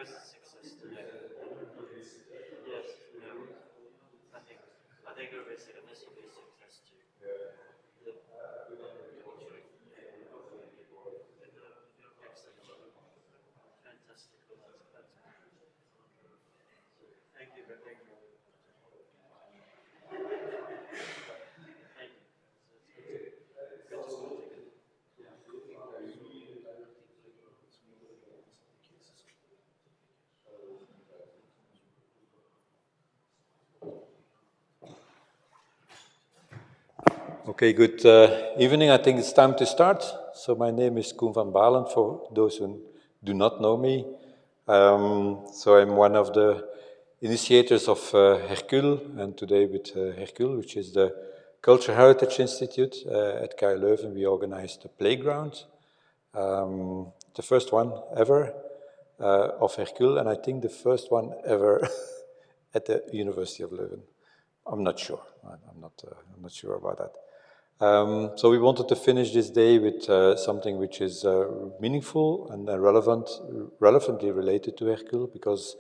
was a success today. Yes, no. I think it will be a success too. Fantastic. Thank you very much. Okay, good evening. I think it's time to start. So my name is Koen van Balen, for those who do not know me. So I'm one of the initiators of HERKUL, and today with HERKUL, which is the Cultural Heritage Institute at KCO Leuven, we organized a playground, the first one ever of HERKUL, and I think the first one ever at the University of Leuven. I'm not sure. I'm not sure about that. So we wanted to finish this day with something which is meaningful and relevantly related to HERKUL, because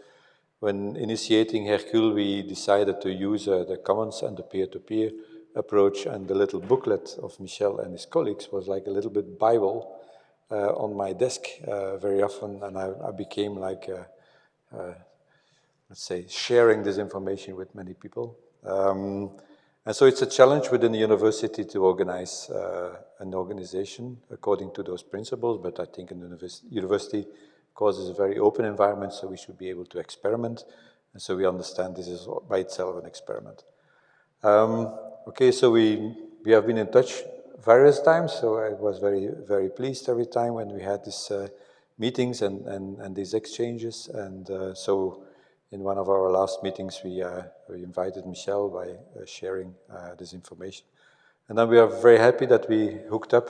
when initiating HERKUL, we decided to use the Commons and the peer-to-peer approach, and the little booklet of Michel and his colleagues was like a little bit Bible on my desk very often, and I became like, let's say, sharing this information with many people. And so it's a challenge within the university to organize an organization according to those principles, but I think in the university, of course, is a very open environment, so we should be able to experiment, and so we understand this is by itself an experiment. Okay, so we have been in touch various times, so I was very, very pleased every time when we had these meetings and these exchanges, and so in one of our last meetings, we invited Michel by sharing this information. And then we are very happy that we hooked up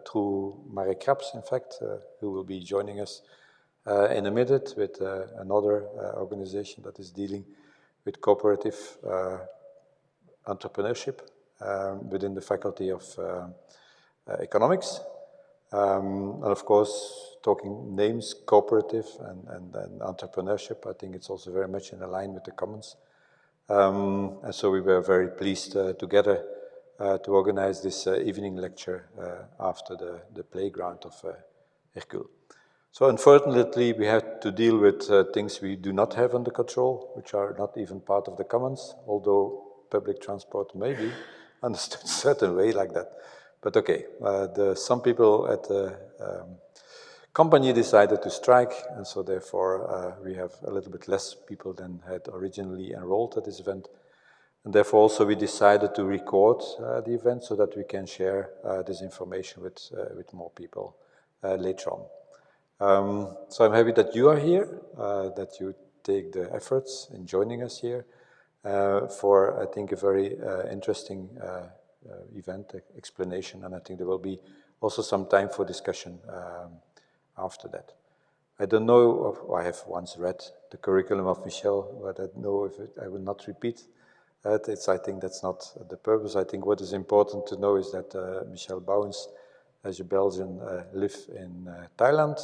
through Marek Krabs, in fact, who will be joining us in a minute with another organization that is dealing with cooperative entrepreneurship within the Faculty of Economics. And of course, talking names, cooperative and entrepreneurship, I think it's also very much in line with the Commons. And so we were very pleased together to organize this evening lecture after the playground of HERKUL. So unfortunately, we had to deal with things we do not have under control, which are not even part of the Commons, although public transport may be understood a certain way like that. But okay, some people at the company decided to strike, and so therefore we have a little bit less people than had originally enrolled at this event. And therefore also we decided to record the event so that we can share this information with more people later on. So I'm happy that you are here, that you take the efforts in joining us here for, I think, a very interesting event explanation, and I think there will be also some time for discussion after that. I don't know, I have once read the curriculum of Michel, but I don't know if I will not repeat it. I think that's not the purpose. I think what is important to know is that Michel Bauwens, as a Belgian, lives in Thailand,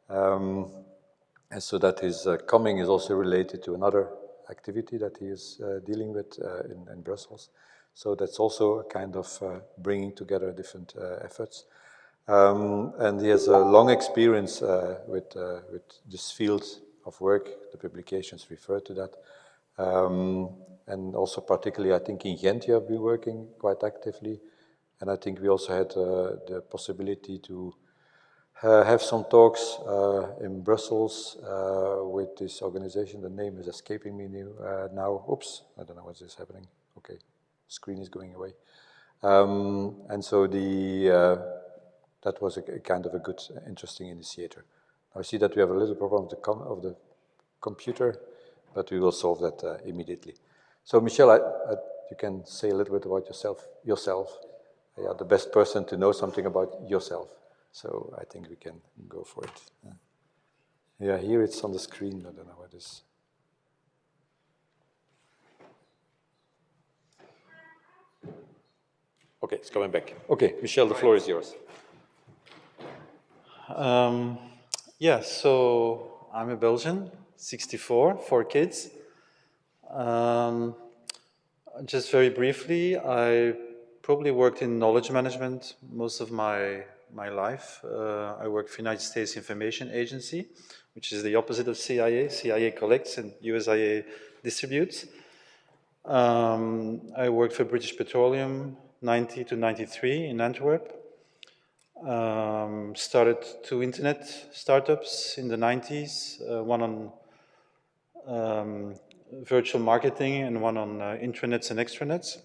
and so that his coming is also related to another activity that he is dealing with in Brussels. So that's also a kind of bringing together different efforts. And he has a long experience with this field of work. The publications refer to that. And also particularly, I think in Ghent you have been working quite actively. And I think we also had the possibility to have some talks in Brussels with this organization. The name is escaping me now. Oops, I don't know what's this happening. Okay, screen is going away. And so that was a kind of a good, interesting initiator. I see that we have a little problem of the computer, but we will solve that immediately. So Michel, you can say a little bit about yourself. You are the best person to know something about yourself. So I think we can go for it. Yeah, here it's on the screen. I don't know what it is. Okay, it's coming back. Okay, Michel, the floor is yours. Yeah, so I'm a Belgian, 64, 4 kids. Just very briefly, I probably worked in knowledge management most of my life. I worked for United States Information Agency, which is the opposite of CIA. CIA collects and USIA distributes. I worked for British Petroleum, 90 to 93 in Antwerp. Started 2 internet startups in the 90s, one on virtual marketing and one on intranets and extranets.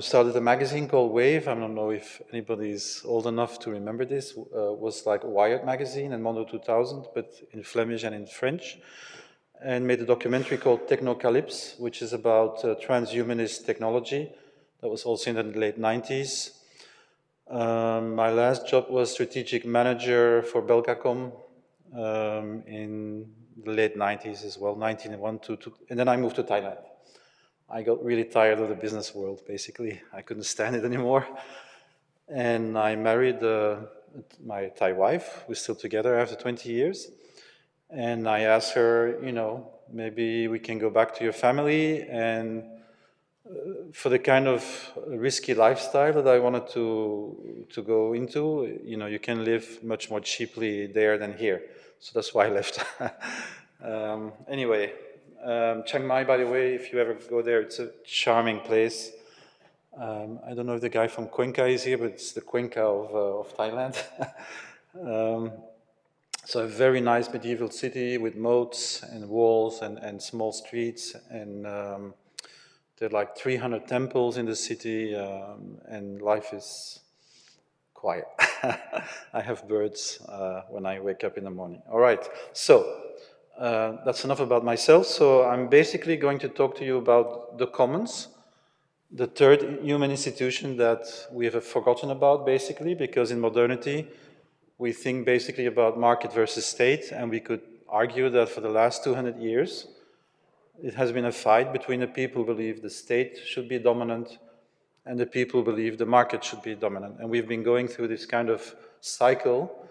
Started a magazine called Wave. I don't know if anybody's old enough to remember this. Was like Wired magazine and Mondo 2000, but in Flemish and in French. And made a documentary called Technocalypse, which is about transhumanist technology. That was also in the late 90s. My last job was strategic manager for Belgacom in the late 90s as well, 1991 and then I moved to Thailand. I got really tired of the business world, basically. I couldn't stand it anymore. And I married my Thai wife. We're still together after 20 years. And I asked her, you know, maybe we can go back to your family, and for the kind of risky lifestyle that I wanted to go into, you know, you can live much more cheaply there than here. So that's why I left. Anyway, Chiang Mai, by the way, if you ever go there, it's a charming place. I don't know if the guy from Cuenca is here, but it's the Cuenca of Thailand. So a very nice medieval city with moats and walls and small streets, and there are like 300 temples in the city, and life is quiet. I have birds when I wake up in the morning. All right, so that's enough about myself. So I'm basically going to talk to you about the Commons, the third human institution that we have forgotten about, basically, because in modernity, we think basically about market versus state, and we could argue that for the last 200 years, it has been a fight between the people who believe the state should be dominant and the people who believe the market should be dominant. And we've been going through this kind of cycle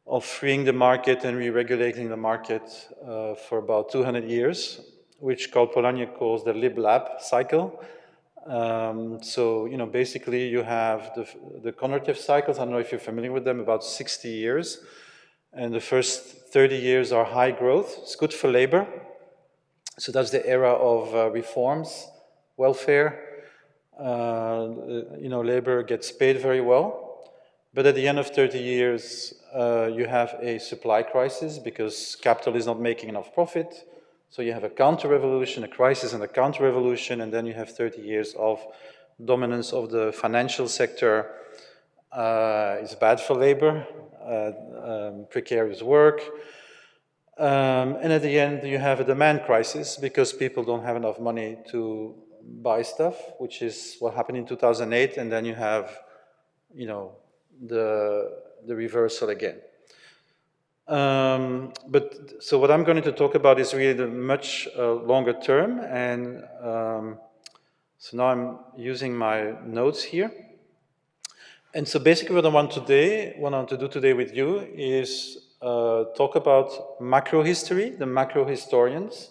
of freeing the market and re-regulating the market for about 200 years, which Polanyi calls the lib-lab cycle. So, you know, basically you have the cooperative cycles. I don't know if you're familiar with them, about 60 years. And the first 30 years are high growth. It's good for labor. So that's the era of reforms, welfare. You know, labor gets paid very well. But at the end of 30 years, you have a supply crisis because capital is not making enough profit. So you have a counter-revolution, a crisis and a counter-revolution, and then you have 30 years of dominance of the financial sector. It's bad for labor, precarious work. And at the end, you have a demand crisis because people don't have enough money to buy stuff, which is what happened in 2008, and then you have, you know, the reversal again. But so what I'm going to talk about is really the much longer term, and so now I'm using my notes here. And so basically what I want to do today with you is talk about macro history, the macro historians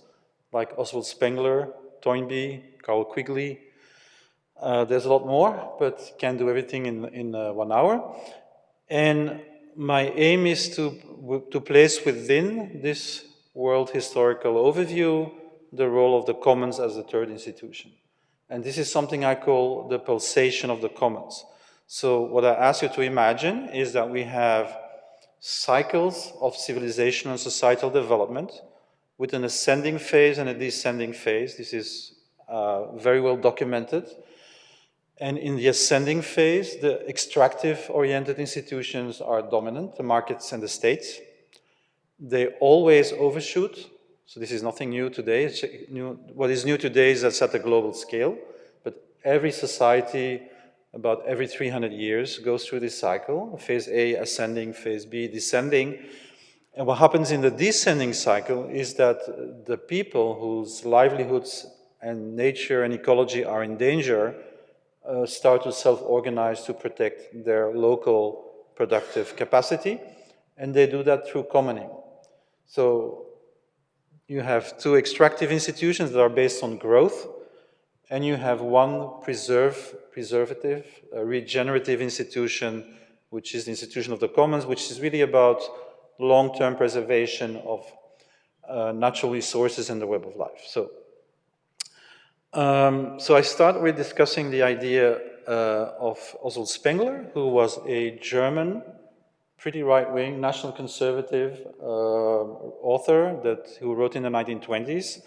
like Oswald Spengler, Toynbee, Carl Quigley. There's a lot more, but can't do everything in 1 hour. And my aim is to place within this world historical overview the role of the Commons as the third institution. And this is something I call the pulsation of the Commons. So what I ask you to imagine is that we have cycles of civilization and societal development with an ascending phase and a descending phase. This is very well documented. And in the ascending phase, the extractive-oriented institutions are dominant, the markets and the states. They always overshoot, so this is nothing new today. What is new today is that's at a global scale, but every society, about every 300 years, goes through this cycle. Phase A, ascending, phase B, descending. And what happens in the descending cycle is that the people whose livelihoods and nature and ecology are in danger start to self-organize to protect their local productive capacity. and they do that through commoning. So you have two extractive institutions that are based on growth, and you have one preservative, regenerative institution, which is the institution of the commons, which is really about long-term preservation of natural resources and the web of life. So I start with discussing the idea of Oswald Spengler, who was a German, pretty right-wing, national conservative author who wrote in the 1920s.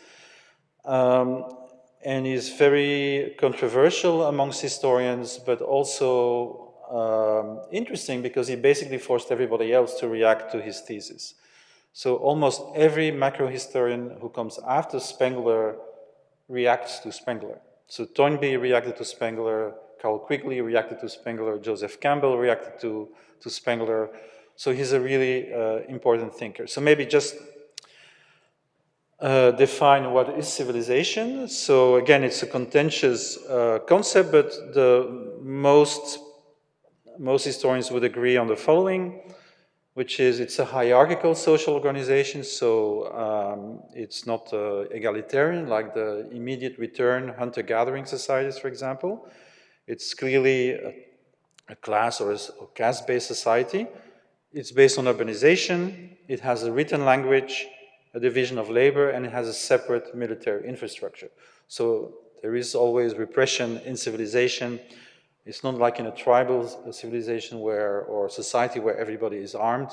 And is very controversial amongst historians, but also interesting because he basically forced everybody else to react to his thesis. So almost every macro historian who comes after Spengler reacts to Spengler. So Toynbee reacted to Spengler, Carl Quigley reacted to Spengler, Joseph Campbell reacted to Spengler. So he's a really important thinker. So maybe just define what is civilization. So again, it's a contentious concept, but most historians would agree on the following, which is it's a hierarchical social organization, so it's not egalitarian like the immediate return hunter-gathering societies, for example. It's clearly a class or caste-based society. It's based on urbanization, it has a written language, a division of labor, and it has a separate military infrastructure. So there is always repression in civilization. It's not like in a tribal civilization or society where everybody is armed.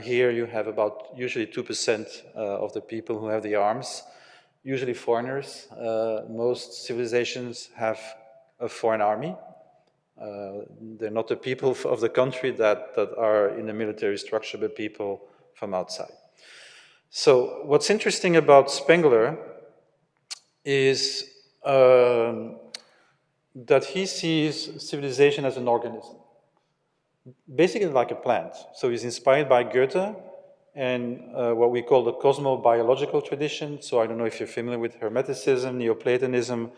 Here you have about usually 2% of the people who have the arms, usually foreigners. Most civilizations have a foreign army. They're not the people of the country that are in the military structure, but people from outside. So what's interesting about Spengler is that he sees civilization as an organism, basically like a plant. So he's inspired by Goethe and what we call the cosmobiological tradition. So I don't know if you're familiar with Hermeticism, Neoplatonism.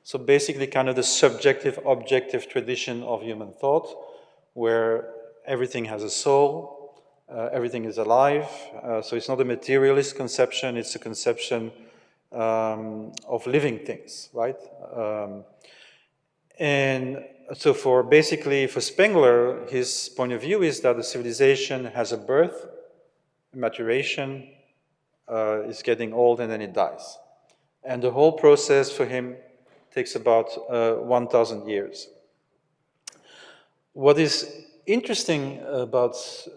So basically kind of the subjective, objective tradition of human thought, where everything has a soul, everything is alive. So it's not a materialist conception, it's a conception of living things, right? And so for Spengler, his point of view is that the civilization has a birth, a maturation, is getting old, and then it dies. And the whole process for him takes about 1,000 years. What is interesting about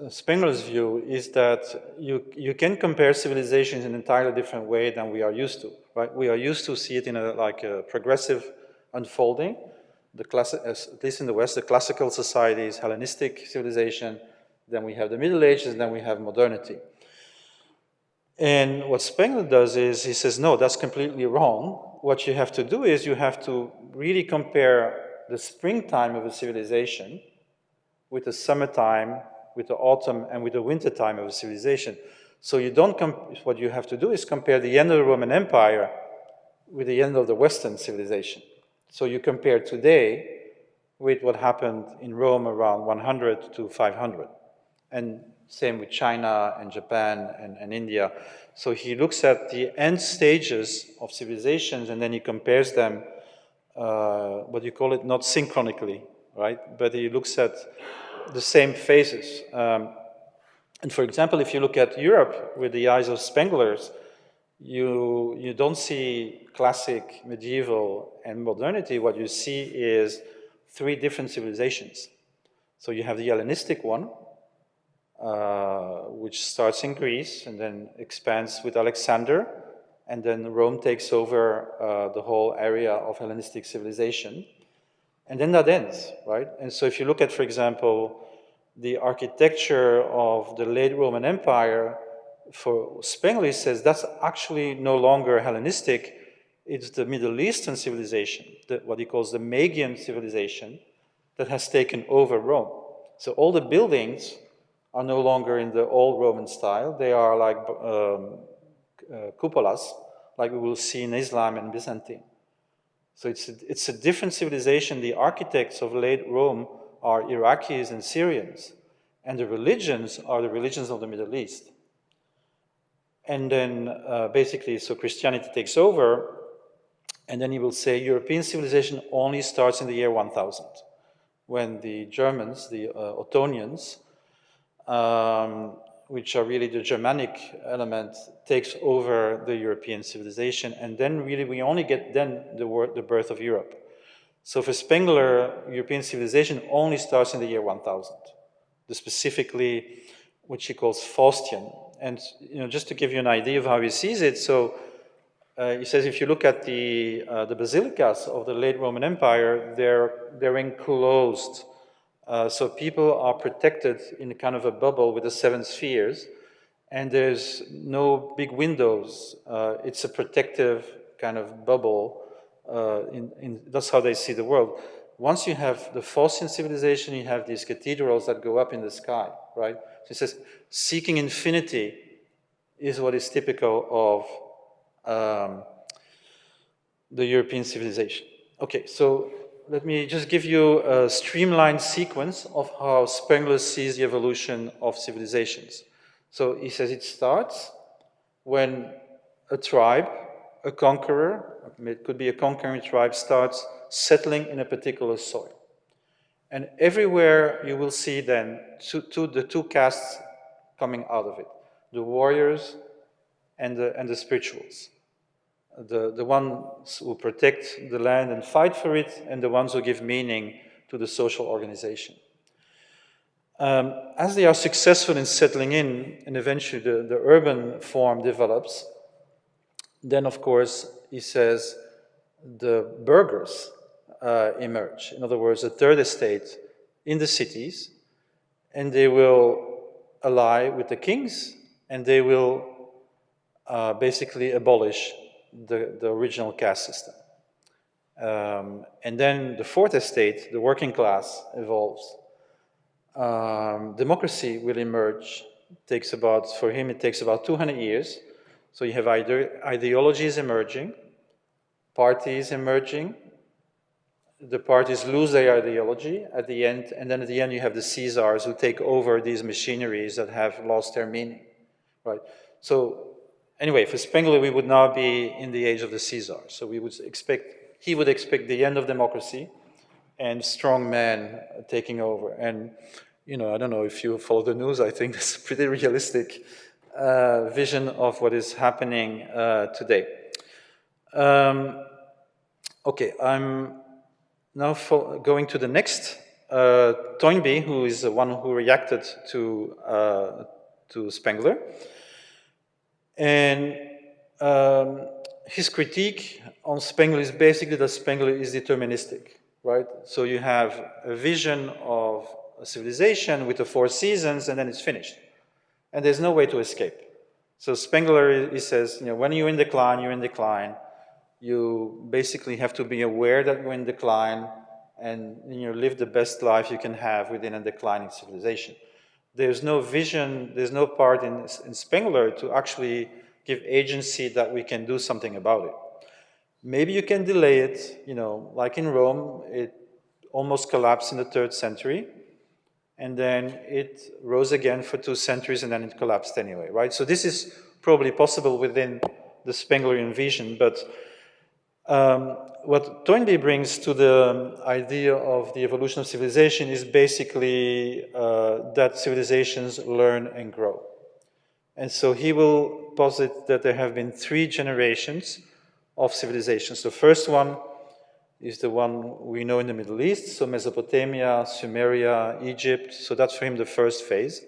Spengler's view is that you can compare civilizations in an entirely different way than we are used to, right? We are used to see it in a progressive unfolding. At least in the West, the classical society is Hellenistic civilization, then we have the Middle Ages, and then we have modernity. And what Spengler does is, he says, no, that's completely wrong. What you have to do is you have to really compare the springtime of a civilization with the summertime, with the autumn, and with the wintertime of a civilization. So you don't what you have to do is compare the end of the Roman Empire with the end of the Western civilization. So you compare today with what happened in Rome around 100 to 500. And same with China and Japan and India. So he looks at the end stages of civilizations and then he compares them, what you call it, not synchronically, right? But he looks at the same phases. And for example, if you look at Europe with the eyes of Spengler's, you don't see classic, medieval, and modernity. What you see is three different civilizations. So you have the Hellenistic one, which starts in Greece and then expands with Alexander, and then Rome takes over the whole area of Hellenistic civilization. And then that ends, right? And so if you look at, for example, the architecture of the late Roman Empire, for Spengler says that's actually no longer Hellenistic, it's the Middle Eastern civilization, what he calls the Magian civilization, that has taken over Rome. So all the buildings are no longer in the old Roman style, they are like cupolas, like we will see in Islam and Byzantine. So it's a different civilization. The architects of late Rome are Iraqis and Syrians. And the religions are the religions of the Middle East. And then basically, so Christianity takes over, and then he will say European civilization only starts in the year 1000, when the Germans, the Ottonians, which are really the Germanic element, takes over the European civilization, and then really we only get then the birth of Europe. So for Spengler, European civilization only starts in the year 1000, specifically which he calls Faustian. And just to give you an idea of how he sees it, so he says if you look at the basilicas of the late Roman Empire, they're enclosed. So people are protected in a kind of a bubble with the 7 spheres, and there's no big windows. It's a protective kind of bubble. That's how they see the world. Once you have the Faustian civilization, you have these cathedrals that go up in the sky, right? So he says, seeking infinity is what is typical of the European civilization. Okay, so let me just give you a streamlined sequence of how Spengler sees the evolution of civilizations. So he says it starts when a tribe, a conqueror, it could be a conquering tribe, starts settling in a particular soil. And everywhere you will see then the two castes coming out of it, the warriors and the spirituals. The ones who protect the land and fight for it, and the ones who give meaning to the social organization. As they are successful in settling in, and eventually the urban form develops, then of course, he says, the burghers emerge. In other words, a third estate in the cities, and they will ally with the kings, and they will basically abolish the original caste system. And then the fourth estate, the working class, evolves. Democracy will emerge. For him, it takes about 200 years. So you have ideologies emerging, parties emerging. The parties lose their ideology at the end, and then at the end you have the Caesars who take over these machineries that have lost their meaning, right? So anyway, for Spengler, we would now be in the age of the Caesars. So he would expect the end of democracy and strong men taking over. And, I don't know if you follow the news, I think that's a pretty realistic vision of what is happening today. Okay, I'm now going to the next. Toynbee, who is the one who reacted to Spengler. And his critique on Spengler is basically that Spengler is deterministic, right? So you have a vision of a civilization with the 4 seasons, and then it's finished. And there's no way to escape. So Spengler, he says, when you're in decline, you're in decline. You basically have to be aware that you're in decline, and live the best life you can have within a declining civilization. There's no vision, there's no part in Spengler to actually give agency that we can do something about it. Maybe you can delay it, like in Rome, it almost collapsed in the 3rd century, and then it rose again for 2 centuries, and then it collapsed anyway, right? So this is probably possible within the Spenglerian vision, but what Toynbee brings to the idea of the evolution of civilization is basically that civilizations learn and grow. And so he will posit that there have been 3 generations of civilizations. The first one is the one we know in the Middle East, so Mesopotamia, Sumeria, Egypt, so that's for him the first phase.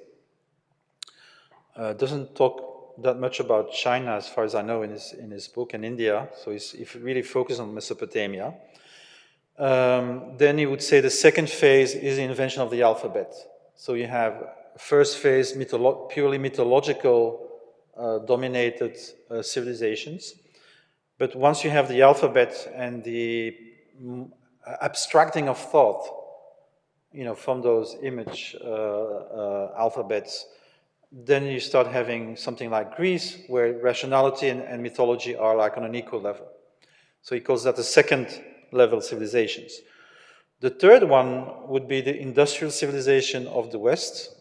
Doesn't talk that much about China, as far as I know, in his book, and India, so he really focused on Mesopotamia. Then he would say the second phase is the invention of the alphabet. So you have first phase, purely mythological dominated civilizations. But once you have the alphabet and the abstracting of thought, from those image alphabets, then you start having something like Greece, where rationality and mythology are like on an equal level. So he calls that the second level civilizations. The third one would be the industrial civilization of the West,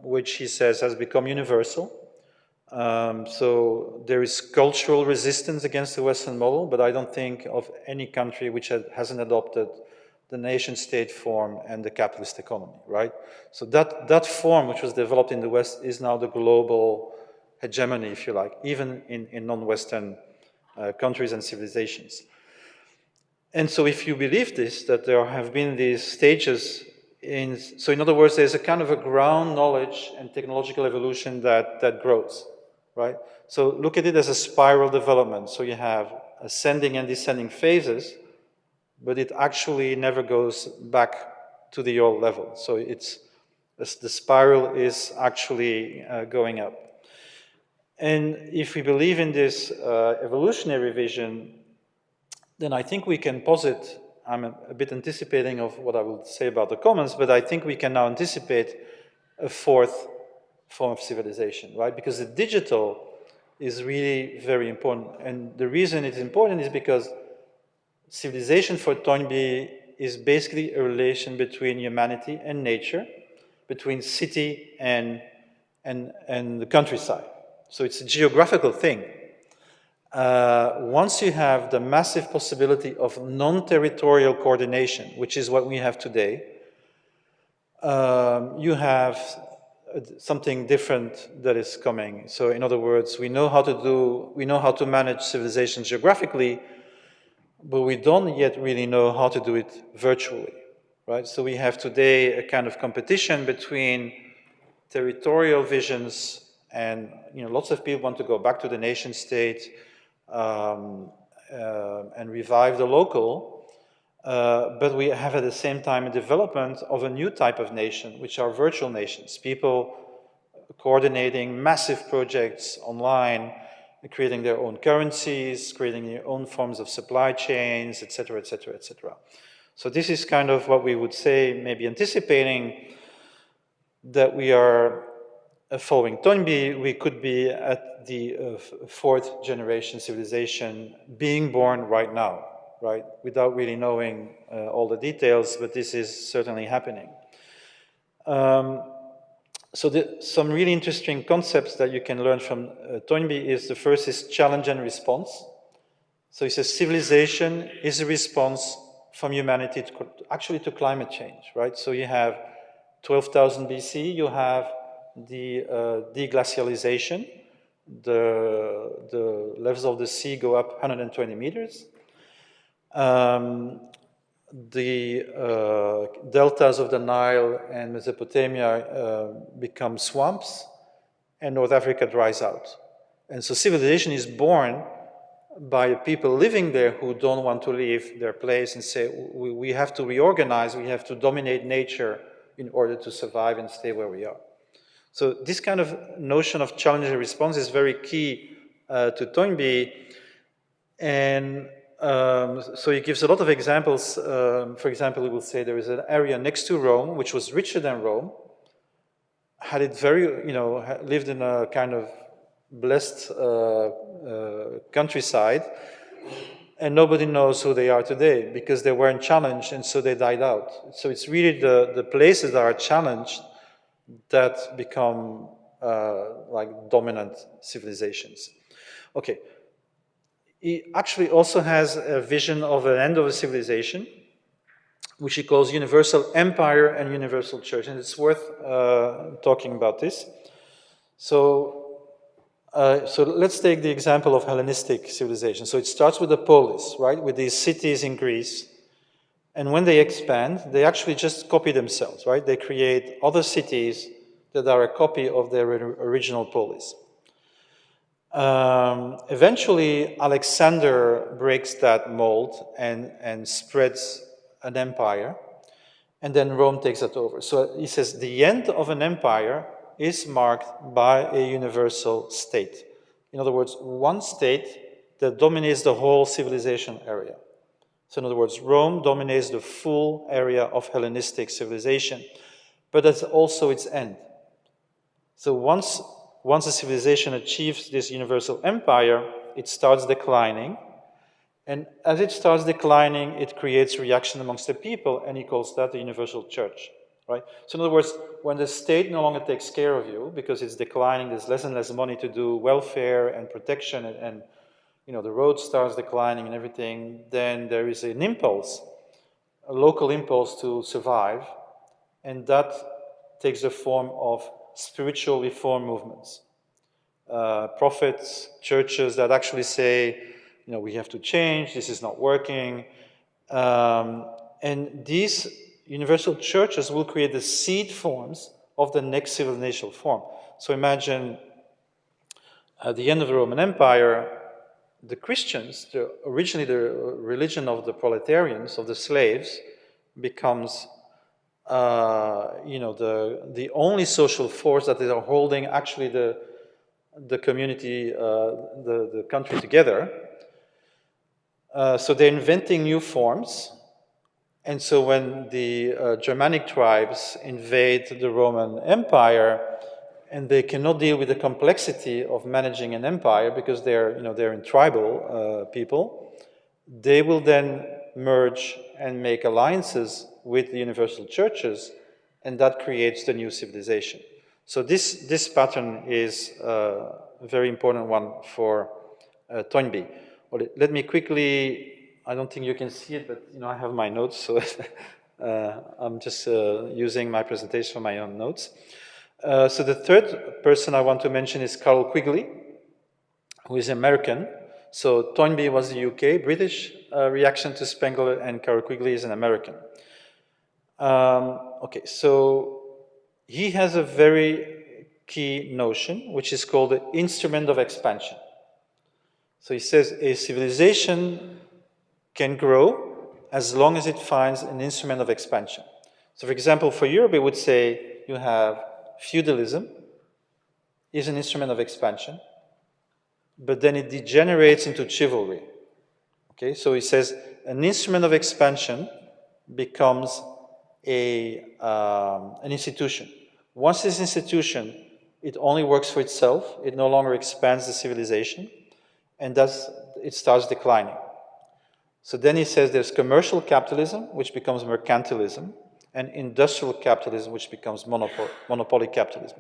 which he says has become universal. So there is cultural resistance against the Western model, but I don't think of any country which hasn't adopted the nation-state form and the capitalist economy, right? So that form which was developed in the West is now the global hegemony, if you like, even in non-Western countries and civilizations. And so if you believe this, that there have been these stages so in other words, there's a kind of a ground knowledge and technological evolution that grows, right? So look at it as a spiral development. So you have ascending and descending phases, but it actually never goes back to the old level. So the spiral is actually going up. And if we believe in this evolutionary vision, then I think we can posit, I'm a bit anticipating of what I will say about the commons, but I think we can now anticipate a fourth form of civilization, right? Because the digital is really very important. And the reason it's important is because civilization for Toynbee is basically a relation between humanity and nature, between city and the countryside. So it's a geographical thing. Once you have the massive possibility of non-territorial coordination, which is what we have today, you have something different that is coming. So in other words, we know how to manage civilizations geographically, but we don't yet really know how to do it virtually, right? So we have today a kind of competition between territorial visions, and lots of people want to go back to the nation state and revive the local, but we have at the same time a development of a new type of nation, which are virtual nations, people coordinating massive projects online, creating their own currencies, creating their own forms of supply chains, etc., etc., etc. So this is kind of what we would say, maybe anticipating that we are following Toynbee, we could be at the fourth generation civilization being born right now, right? Without really knowing all the details, but this is certainly happening. So some really interesting concepts that you can learn from Toynbee is, the first is challenge and response. So he says civilization is a response from humanity to climate change, right? So you have 12,000 BC, you have the deglacialization, the levels of the sea go up 120 meters. The deltas of the Nile and Mesopotamia become swamps, and North Africa dries out. And so civilization is born by people living there who don't want to leave their place and say, we have to reorganize, we have to dominate nature in order to survive and stay where we are. So this kind of notion of challenge and response is very key to Toynbee. And so he gives a lot of examples. For example, he will say there is an area next to Rome, which was richer than Rome, had it very, lived in a kind of blessed countryside, and nobody knows who they are today because they weren't challenged, and so they died out. So it's really the places that are challenged that become like dominant civilizations. Okay. He actually also has a vision of an end of a civilization, which he calls universal empire and universal church, and it's worth talking about this. So let's take the example of Hellenistic civilization. So it starts with the polis, right, with these cities in Greece, and when they expand, they actually just copy themselves, right? They create other cities that are a copy of their original polis. Eventually, Alexander breaks that mold and spreads an empire, and then Rome takes it over. So he says the end of an empire is marked by a universal state. In other words, one state that dominates the whole civilization area. So in other words, Rome dominates the full area of Hellenistic civilization, but that's also its end. So once a civilization achieves this universal empire, it starts declining. And as it starts declining, it creates reaction amongst the people, and he calls that the universal church. right? So in other words, when the state no longer takes care of you because it's declining, there's less and less money to do welfare and protection, and you know, the road starts declining and everything, then there is an impulse, a local impulse to survive, and that takes the form of spiritual reform movements. Prophets, churches that actually say, you know, we have to change, this is not working. And these universal churches will create the seed forms of the next civilizational form. So imagine at the end of the Roman Empire, the Christians, originally the religion of the proletarians, of the slaves, becomes you know, the only social force that is holding actually the community, the country together. So they're inventing new forms. And so when the Germanic tribes invade the Roman Empire, and they cannot deal with the complexity of managing an empire because they're, you know, they're in tribal people, they will then merge and make alliances with the universal churches, and that creates the new civilization. So this pattern is a very important one for Toynbee. Well, let me quickly, I don't think you can see it, but you know, I have my notes, so I'm just using my presentation for my own notes. So the third person I want to mention is Carroll Quigley, who is American. So Toynbee was the UK, British reaction to Spengler, and Carroll Quigley is an American. Okay, so he has a very key notion, which is called the instrument of expansion. So he says a civilization can grow as long as it finds an instrument of expansion. So for example, for Europe, we would say you have feudalism is an instrument of expansion, but then it degenerates into chivalry. Okay, so he says an instrument of expansion becomes an institution. Once this institution, it only works for itself, it no longer expands the civilization, and thus it starts declining. So then he says there's commercial capitalism, which becomes mercantilism, and industrial capitalism, which becomes monopoly capitalism.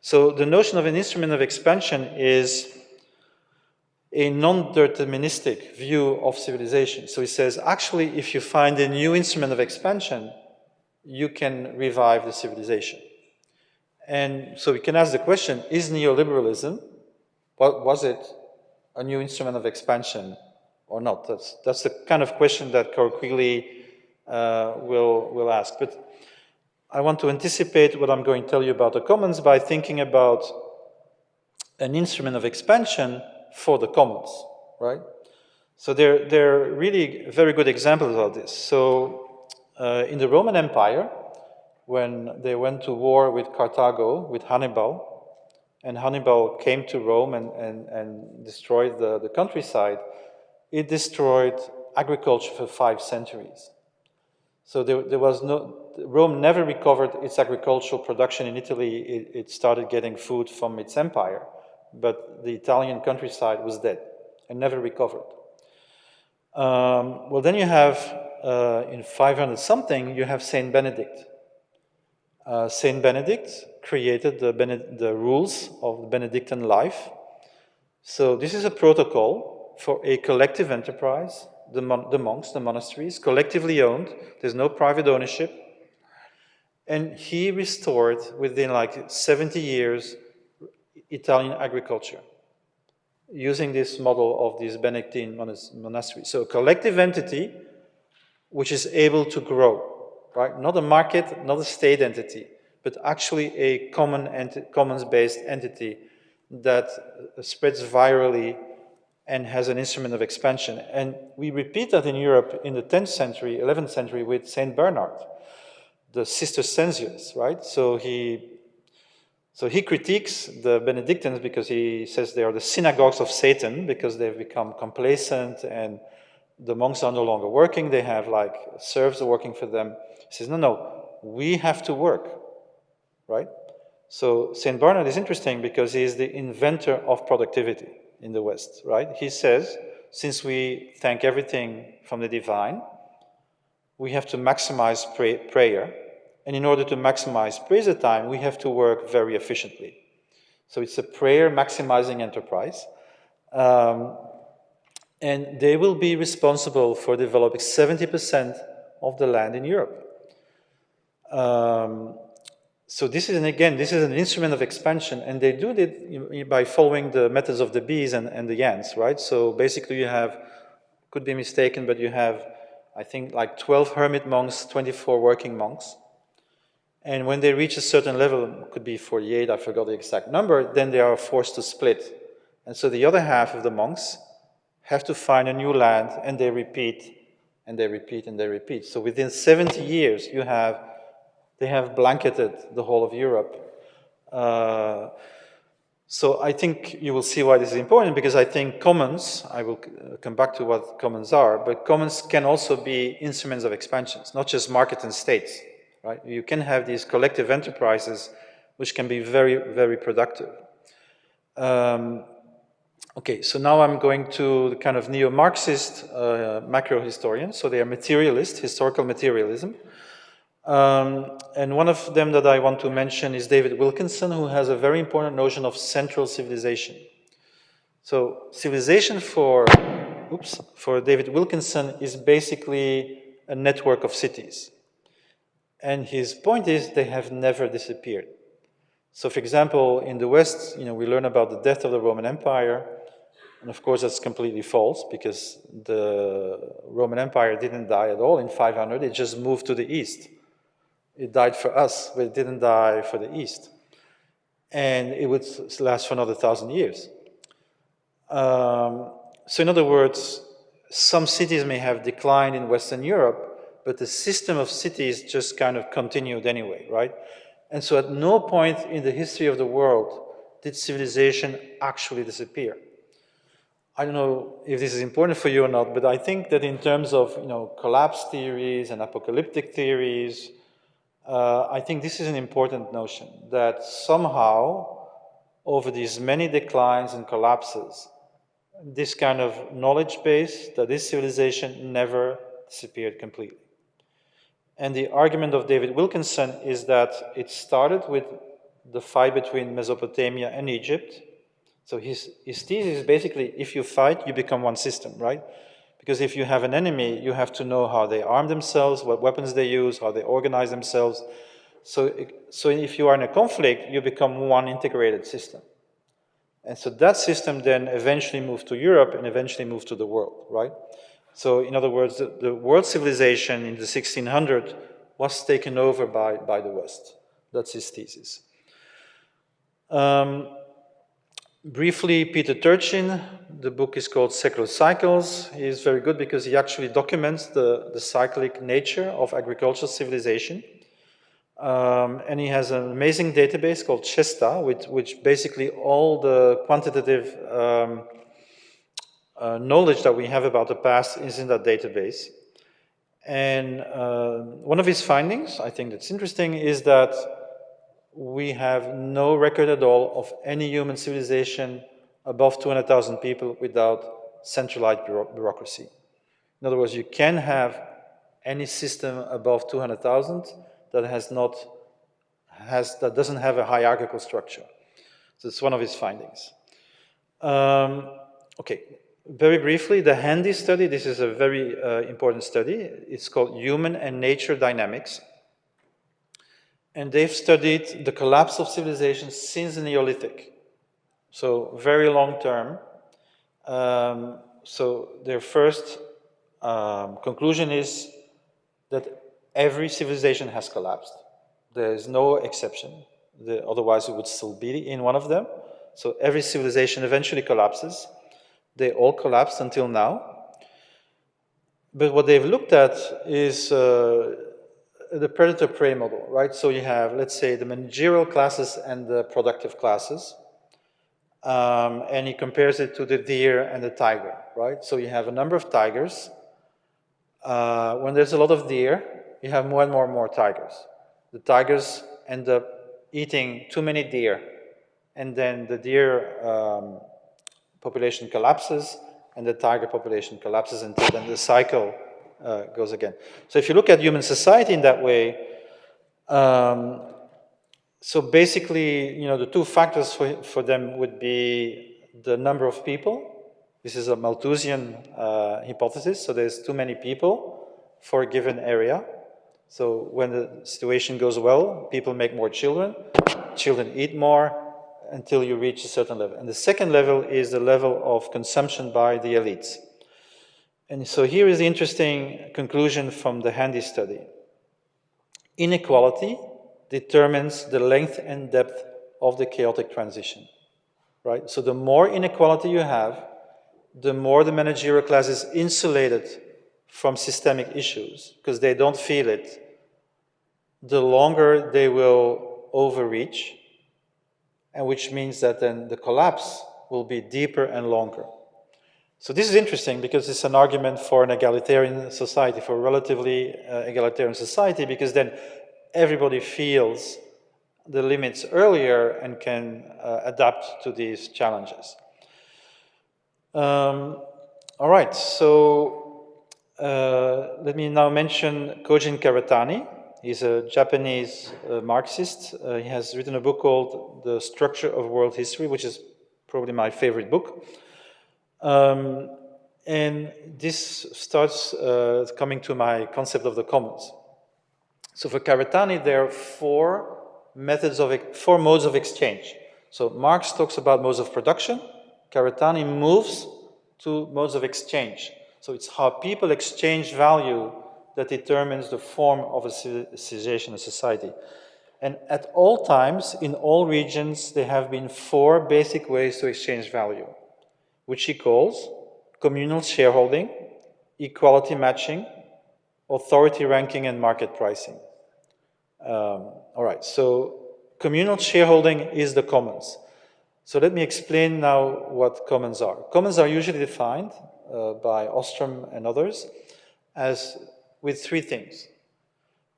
So the notion of an instrument of expansion is a non-deterministic view of civilization. So he says, actually, if you find a new instrument of expansion, you can revive the civilization. And so we can ask the question, is neoliberalism, was it a new instrument of expansion or not? That's the kind of question that Carroll Quigley will ask. But I want to anticipate what I'm going to tell you about the commons by thinking about an instrument of expansion for the commons, right? So there are really very good examples of this. So in the Roman Empire, when they went to war with Carthago, with Hannibal, and Hannibal came to Rome and destroyed the countryside, it destroyed agriculture for 5 centuries. So there was Rome never recovered its agricultural production in Italy. It started getting food from its empire, but the Italian countryside was dead and never recovered. Well, then you have, in 500 something, you have Saint Benedict. Saint Benedict created the rules of the Benedictine life. So this is a protocol for a collective enterprise. The monks, the monasteries, collectively owned. There's no private ownership. And he restored, within like 70 years, Italian agriculture, using this model of these Benedictine monasteries. So a collective entity which is able to grow, right? Not a market, not a state entity, but actually a commons-based entity that spreads virally and has an instrument of expansion. And we repeat that in Europe in the 10th century, 11th century with Saint Bernard, the Cistercians, right? So he critiques the Benedictines because he says they are the synagogues of Satan because they've become complacent and the monks are no longer working. They have like serfs working for them. He says, no, we have to work, right? So Saint Bernard is interesting because he is the inventor of productivity in the West, right? He says, since we thank everything from the divine, we have to maximize prayer, And in order to maximize praise time, we have to work very efficiently. So it's a prayer maximizing enterprise. And they will be responsible for developing 70% of the land in Europe. So this is, this is an instrument of expansion, and they do it by following the methods of the bees and the ants, right? So basically you have, could be mistaken, but you have, I think, like 12 hermit monks, 24 working monks. And when they reach a certain level, could be 48, I forgot the exact number, then they are forced to split. And so the other half of the monks have to find a new land, and they repeat, and they repeat, and they repeat. So within 70 years, they have blanketed the whole of Europe. So I think you will see why this is important, because I think commons, I will come back to what commons are, but commons can also be instruments of expansions, not just market and states, right? You can have these collective enterprises which can be very, very productive. Okay, so now I'm going to the kind of neo-Marxist macro historians. So they are materialist, historical materialism. And one of them that I want to mention is David Wilkinson, who has a very important notion of central civilization. So civilization for David Wilkinson is basically a network of cities. And his point is they have never disappeared. So for example, in the West, we learn about the death of the Roman Empire. And of course, that's completely false, because the Roman Empire didn't die at all in 500. It just moved to the East. It died for us, but it didn't die for the East. And it would last for another 1,000 years. So in other words, some cities may have declined in Western Europe, but the system of cities just kind of continued anyway, right? And so at no point in the history of the world did civilization actually disappear. I don't know if this is important for you or not, but I think that in terms of collapse theories and apocalyptic theories, I think this is an important notion, that somehow over these many declines and collapses, this kind of knowledge base, that this civilization never disappeared completely. And the argument of David Wilkinson is that it started with the fight between Mesopotamia and Egypt. So his thesis is basically, if you fight, you become one system, right? Because if you have an enemy, you have to know how they arm themselves, what weapons they use, how they organize themselves. So if you are in a conflict, you become one integrated system. And so that system then eventually moved to Europe and eventually moved to the world, right? So in other words, the world civilization in the 1600s was taken over by the West. That's his thesis. Briefly, Peter Turchin, the book is called Secular Cycles. He is very good because he actually documents the cyclic nature of agricultural civilization. And he has an amazing database called Chesta, which basically all the quantitative knowledge that we have about the past is in that database. And one of his findings, I think that's interesting, is that we have no record at all of any human civilization above 200,000 people without centralized bureaucracy. In other words, you can have any system above 200,000 that doesn't have a hierarchical structure. So it's one of his findings. Okay, very briefly, the Handy study, this is a very important study. It's called Human and Nature Dynamics. And they've studied the collapse of civilization since the Neolithic. So very long term. So their first conclusion is that every civilization has collapsed. There is no exception. Otherwise, it would still be in one of them. So every civilization eventually collapses. They all collapsed until now. But what they've looked at is the predator-prey model, right? So you have, let's say, the managerial classes and the productive classes. And he compares it to the deer and the tiger, right? So you have a number of tigers. When there's a lot of deer, you have more and more tigers. The tigers end up eating too many deer, and then the deer population collapses, and the tiger population collapses until then the cycle goes again. So if you look at human society in that way, So basically, you know, the two factors for them would be the number of people. This is a Malthusian hypothesis, so there's too many people for a given area. So when the situation goes well, people make more children, children eat more until you reach a certain level. And the second level is the level of consumption by the elites. And so here is the interesting conclusion from the Handy study. Inequality determines the length and depth of the chaotic transition, right? So the more inequality you have, the more the managerial class is insulated from systemic issues, because they don't feel it, the longer they will overreach, and which means that then the collapse will be deeper and longer. So this is interesting because it's an argument for an egalitarian society, for a relatively egalitarian society, because then everybody feels the limits earlier and can adapt to these challenges. All right, so let me now mention Kojin Karatani. He's a Japanese Marxist. He has written a book called The Structure of World History, which is probably my favorite book. And this starts coming to my concept of the commons. So for Karatani, there are four modes of exchange. So Marx talks about modes of production. Karatani moves to modes of exchange. So it's how people exchange value that determines the form of a civilization, a society. And at all times, in all regions, there have been four basic ways to exchange value, which he calls communal shareholding, equality matching, authority ranking, and market pricing. All right, so communal shareholding is the commons. So let me explain now what commons are. Commons are usually defined by Ostrom and others as with three things.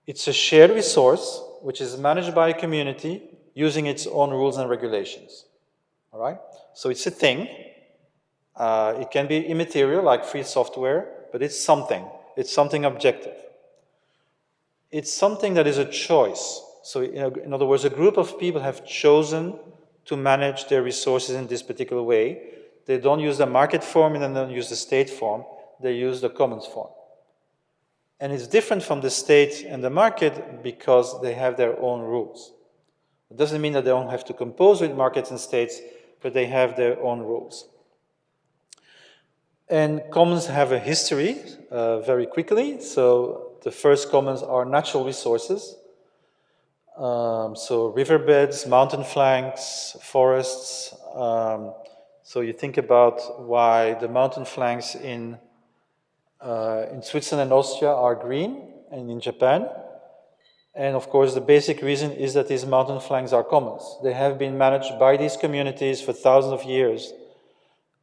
It's a shared resource which is managed by a community using its own rules and regulations. All right? So it's a thing. It can be immaterial, like free software, but it's something. It's something objective. It's something that is a choice. So in other words, a group of people have chosen to manage their resources in this particular way. They don't use the market form and then don't use the state form. They use the commons form. And it's different from the state and the market because they have their own rules. It doesn't mean that they don't have to compose with markets and states, but they have their own rules. And commons have a history very quickly. So the first commons are natural resources. So riverbeds, mountain flanks, forests. So you think about why the mountain flanks in Switzerland and Austria are green, and in Japan. And of course, the basic reason is that these mountain flanks are commons. They have been managed by these communities for thousands of years,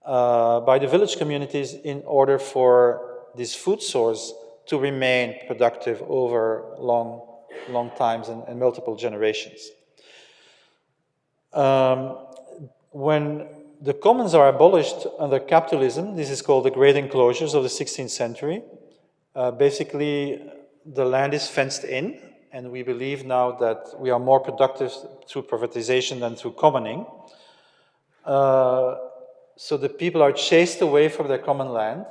by the village communities, in order for this food source to remain productive over long times and multiple generations. When the commons are abolished under capitalism, this is called the Great Enclosures of the 16th century. Basically, the land is fenced in, and we believe now that we are more productive through privatization than through commoning. So the people are chased away from their common land,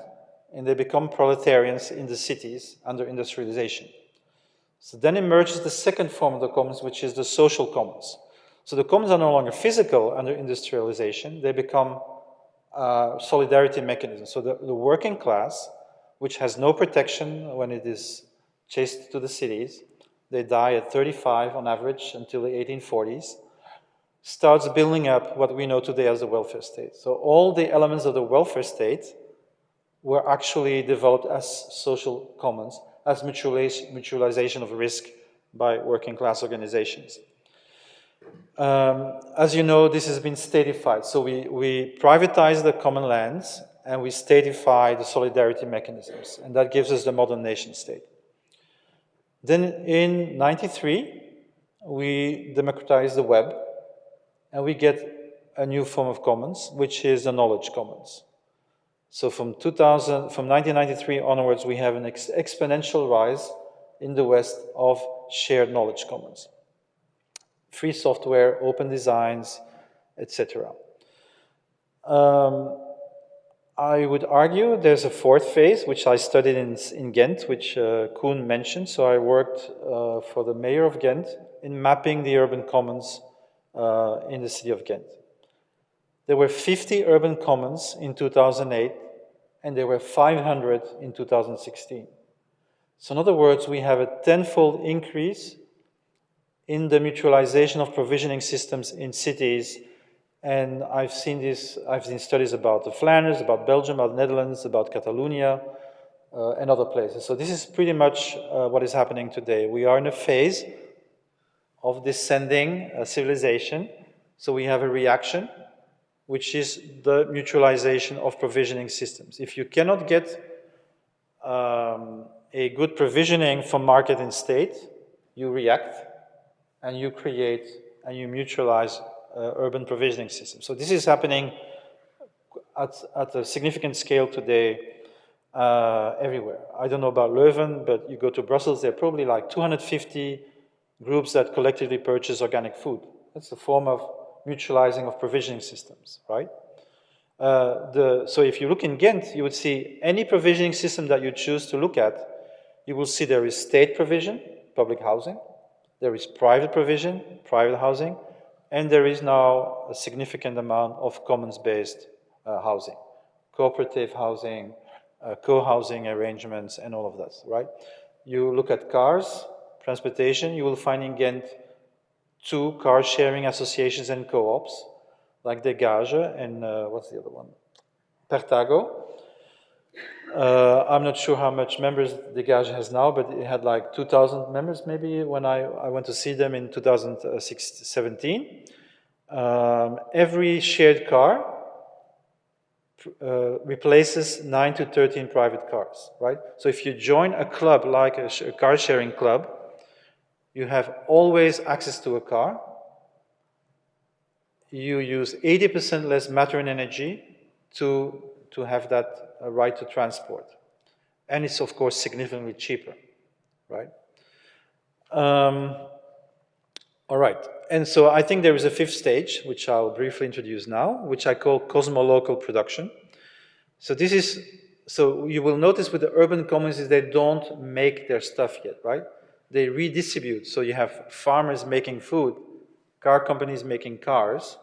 and they become proletarians in the cities under industrialization. So then emerges the second form of the commons, which is the social commons. So the commons are no longer physical under industrialization, they become solidarity mechanisms. So the working class, which has no protection when it is chased to the cities, they die at 35 on average until the 1840s, starts building up what we know today as the welfare state. So all the elements of the welfare state were actually developed as social commons, as mutualization of risk by working class organizations. As you know, this has been statified. So we privatize the common lands and we statify the solidarity mechanisms, and that gives us the modern nation state. Then in 93, we democratize the web and we get a new form of commons, which is the knowledge commons. So from 1993 onwards, we have an exponential rise in the West of shared knowledge commons. Free software, open designs, etc. I would argue there's a fourth phase, which I studied in Ghent, which Koen mentioned. So I worked for the mayor of Ghent in mapping the urban commons in the city of Ghent. There were 50 urban commons in 2008, and there were 500 in 2016. So in other words, we have a tenfold increase in the mutualization of provisioning systems in cities. And I've seen studies about the Flanders, about Belgium, about the Netherlands, about Catalonia, and other places. So this is pretty much what is happening today. We are in a phase of descending civilization. So we have a reaction, which is the mutualization of provisioning systems. If you cannot get a good provisioning from market and state, you react and you create and you mutualize urban provisioning systems. So this is happening at a significant scale today everywhere. I don't know about Leuven, but you go to Brussels, there are probably like 250 groups that collectively purchase organic food. That's a form of mutualizing of provisioning systems, right? So if you look in Ghent, you would see any provisioning system that you choose to look at, you will see there is state provision, public housing, there is private provision, private housing, and there is now a significant amount of commons-based housing, cooperative housing, co-housing arrangements, and all of that, right? You look at cars, transportation, you will find in Ghent 2 car-sharing associations and co-ops, like Dégage and what's the other one? Pertago. I'm not sure how much members Dégage has now, but it had like 2,000 members maybe when I went to see them in 2017. Every shared car replaces 9 to 13 private cars, right? So if you join a club like a car sharing club, you have always access to a car. You use 80% less matter and energy to have that right to transport. And it's, of course, significantly cheaper, right? All right. And so I think there is a fifth stage, which I'll briefly introduce now, which I call cosmo-local production. So this is, so you will notice with the urban commons is they don't make their stuff yet, right? They redistribute. So you have farmers making food, car companies making cars,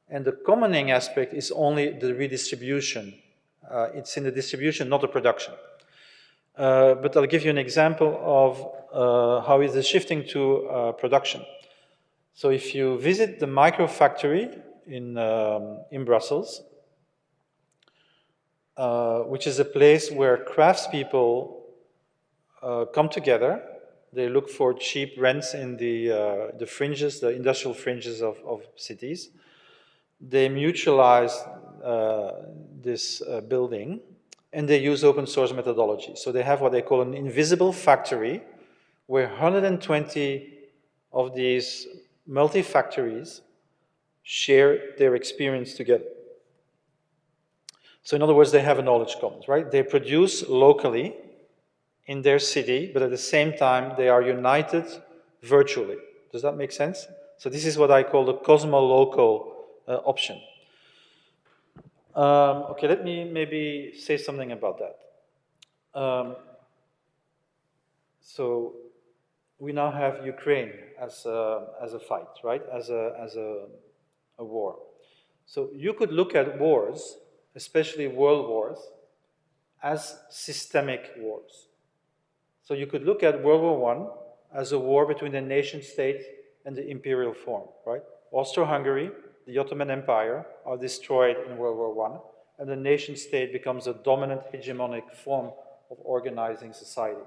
and the commoning aspect is only the redistribution. It's in the distribution, not the production. But I'll give you an example of how it is shifting to production. So if you visit the micro factory in Brussels, which is a place where craftspeople come together, they look for cheap rents in the fringes, the industrial fringes of cities. They mutualize this building, and they use open source methodology. So they have what they call an invisible factory, where 120 of these multi-factories share their experience together. So in other words, they have a knowledge commons, right? They produce locally in their city, but at the same time, they are united virtually. Does that make sense? So this is what I call the cosmo-local option. Okay, let me maybe say something about that. So we now have Ukraine as a fight, right? As a war. So you could look at wars, especially world wars, as systemic wars. So you could look at World War I as a war between the nation state and the imperial form, right? Austro-Hungary, the Ottoman Empire are destroyed in World War I, and the nation state becomes a dominant hegemonic form of organizing society.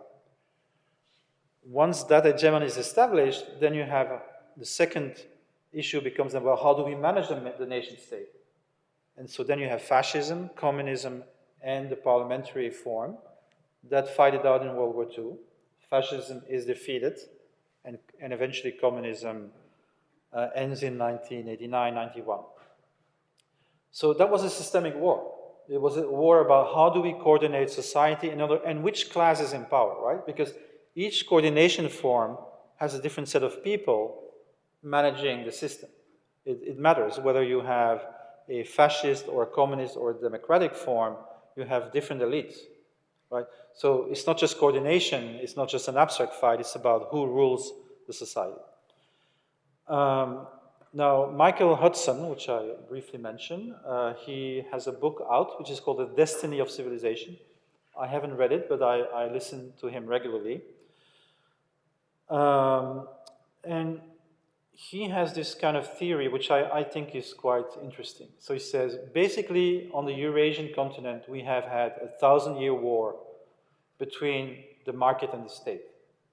Once that hegemony is established, then you have the second issue becomes, well, how do we manage the nation state? And so then you have fascism, communism, and the parliamentary form that fight it out in World War II. Fascism is defeated, and eventually communism ends in 1989, 91. So that was a systemic war. It was a war about how do we coordinate society and which class is in power, right? Because each coordination form has a different set of people managing the system. It matters whether you have a fascist or a communist or a democratic form, you have different elites, right? So it's not just coordination, it's not just an abstract fight, it's about who rules the society. Now, Michael Hudson, which I briefly mentioned, he has a book out which is called The Destiny of Civilization. I haven't read it, but I listen to him regularly. And he has this kind of theory, which I think is quite interesting. So he says, basically, on the Eurasian continent, we have had a 1,000-year war between the market and the state.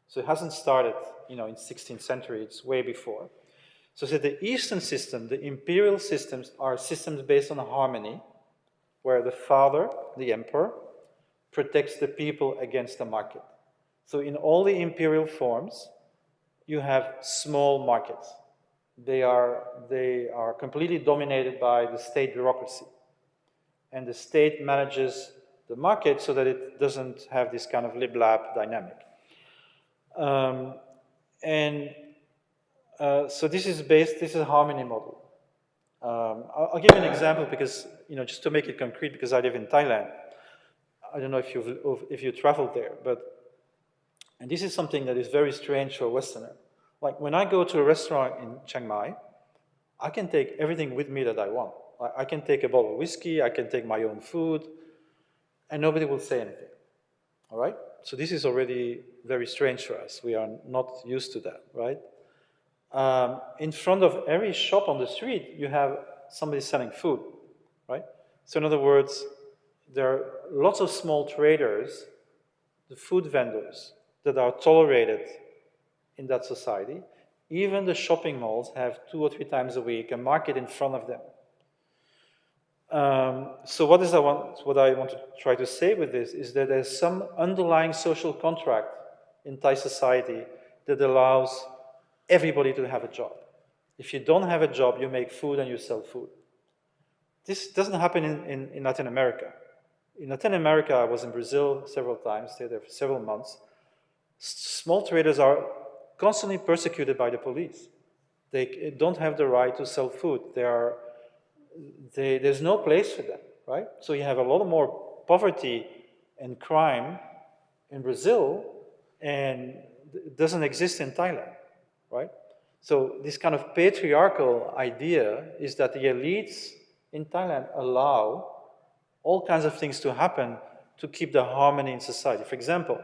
So it hasn't started, in 16th century, it's way before. So the Eastern system, the imperial systems, are systems based on harmony, where the father, the emperor, protects the people against the market. So in all the imperial forms, you have small markets. They are completely dominated by the state bureaucracy. And the state manages the market so that it doesn't have this kind of lib-lab dynamic. So this is a harmony model. I'll give you an example because, just to make it concrete, because I live in Thailand. I don't know if you traveled there, and this is something that is very strange for a Westerner. Like when I go to a restaurant in Chiang Mai, I can take everything with me that I want. I can take a bottle of whiskey, I can take my own food, and nobody will say anything, all right? So this is already very strange for us. We are not used to that, right? In front of every shop on the street, you have somebody selling food, right? So in other words, there are lots of small traders, the food vendors, that are tolerated in that society. Even the shopping malls have 2 or 3 times a week a market in front of them. So what I want to try to say with this is that there's some underlying social contract in Thai society that allows everybody to have a job. If you don't have a job, you make food and you sell food. This doesn't happen in Latin America. In Latin America, I was in Brazil several times, stayed there for several months. Small traders are constantly persecuted by the police. They don't have the right to sell food. There's no place for them, right? So you have a lot more poverty and crime in Brazil, and it doesn't exist in Thailand, right? So this kind of patriarchal idea is that the elites in Thailand allow all kinds of things to happen to keep the harmony in society. For example,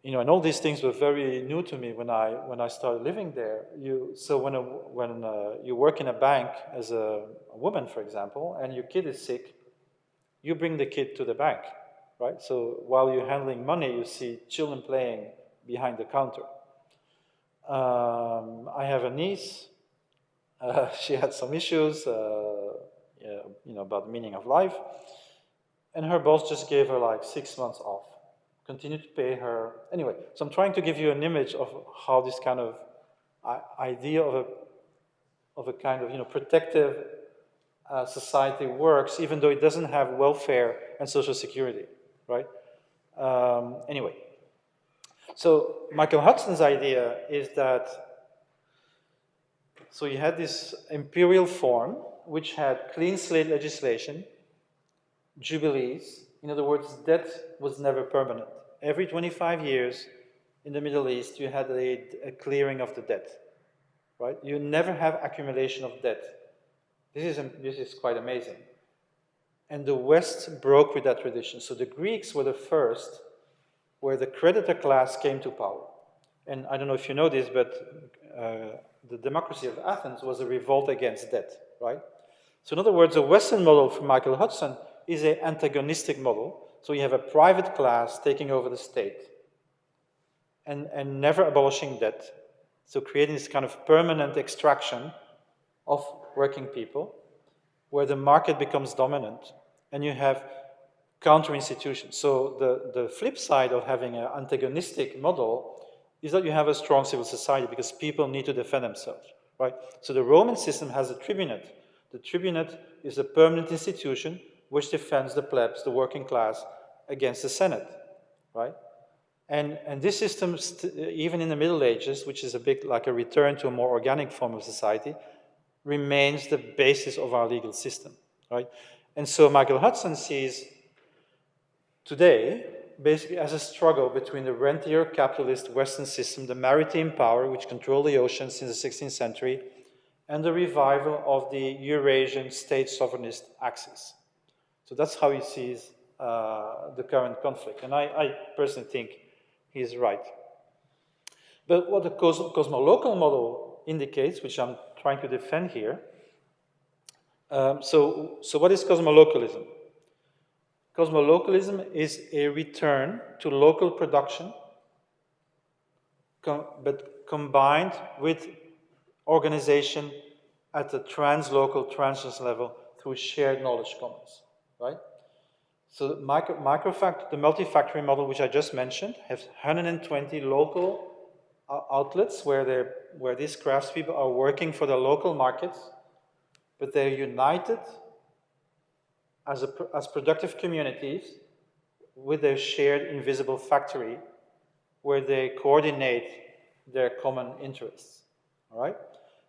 and all these things were very new to me when I started living there. So when you work in a bank as a woman, for example, and your kid is sick, you bring the kid to the bank, right? So while you're handling money, you see children playing behind the counter. I have a niece. She had some issues, about the meaning of life, and her boss just gave her like 6 months off. Continued to pay her. Anyway, so I'm trying to give you an image of how this kind of idea of a kind of protective society works, even though it doesn't have welfare and social security, right? Anyway, so Michael Hudson's idea is that so you had this imperial form which had clean slate legislation, jubilees. In other words, debt was never permanent. Every 25 years in the Middle East, you had a clearing of the debt, right? You never have accumulation of debt. This is quite amazing. And the West broke with that tradition. So the Greeks were the first where the creditor class came to power. And I don't know if you know this, but the democracy of Athens was a revolt against debt, right? So in other words, a Western model for Michael Hudson is an antagonistic model. So you have a private class taking over the state and never abolishing debt. So creating this kind of permanent extraction of working people where the market becomes dominant and you have counter-institutions. So the flip side of having an antagonistic model is that you have a strong civil society because people need to defend themselves, right? So the Roman system has a tribunate. The tribunate is a permanent institution which defends the plebs, the working class, against the Senate, right? And this system, even in the Middle Ages, which is a bit like a return to a more organic form of society, remains the basis of our legal system, right? And so Michael Hudson sees today basically as a struggle between the rentier capitalist Western system, the maritime power which controlled the ocean since the 16th century, and the revival of the Eurasian state sovereignist axis. So that's how he sees the current conflict. And I personally think he's right. But what the cosmolocal model indicates, which I'm trying to defend here, so what is cosmolocalism? Cosmolocalism is a return to local production, but combined with organization at the translocal, transnational level through shared knowledge commons, right? So the multi-factory model, which I just mentioned, has 120 local outlets where these craftspeople are working for the local markets, but they're united as productive communities with their shared invisible factory where they coordinate their common interests, all right?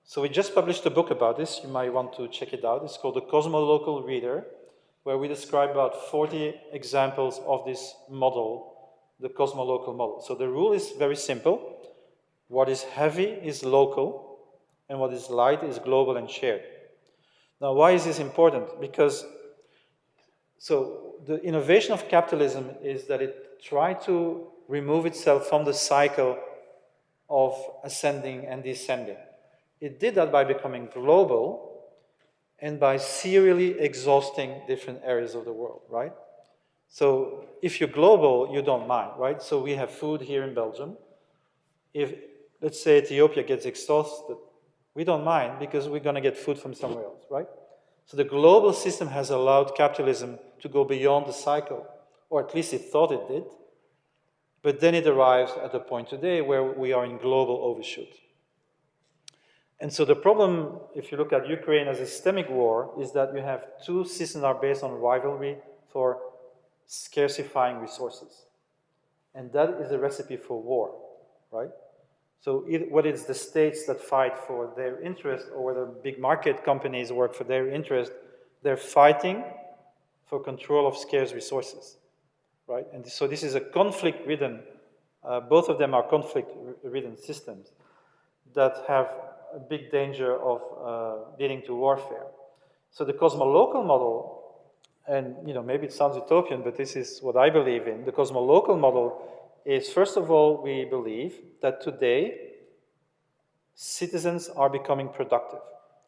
So we just published a book about this. You might want to check it out. It's called The Cosmolocal Reader, where we describe about 40 examples of this model, the cosmolocal model. So the rule is very simple. What is heavy is local, and what is light is global and shared. Now, why is this important? Because so the innovation of capitalism is that it tried to remove itself from the cycle of ascending and descending. It did that by becoming global and by serially exhausting different areas of the world, right? So if you're global, you don't mind, right? So we have food here in Belgium. If, let's say, Ethiopia gets exhausted, we don't mind because we're going to get food from somewhere else, right? So the global system has allowed capitalism to go beyond the cycle, or at least it thought it did. But then it arrives at the point today where we are in global overshoot. And so the problem, if you look at Ukraine as a systemic war, is that you have two systems that are based on rivalry for scarcifying resources. And that is a recipe for war, right? So whether it's the states that fight for their interest or whether big market companies work for their interest, they're fighting for control of scarce resources, right? And so this is a conflict-ridden, both of them are conflict-ridden systems that have a big danger of leading to warfare. So the cosmolocal model, and maybe it sounds utopian, but this is what I believe in. The cosmolocal model is, first of all, we believe that today citizens are becoming productive,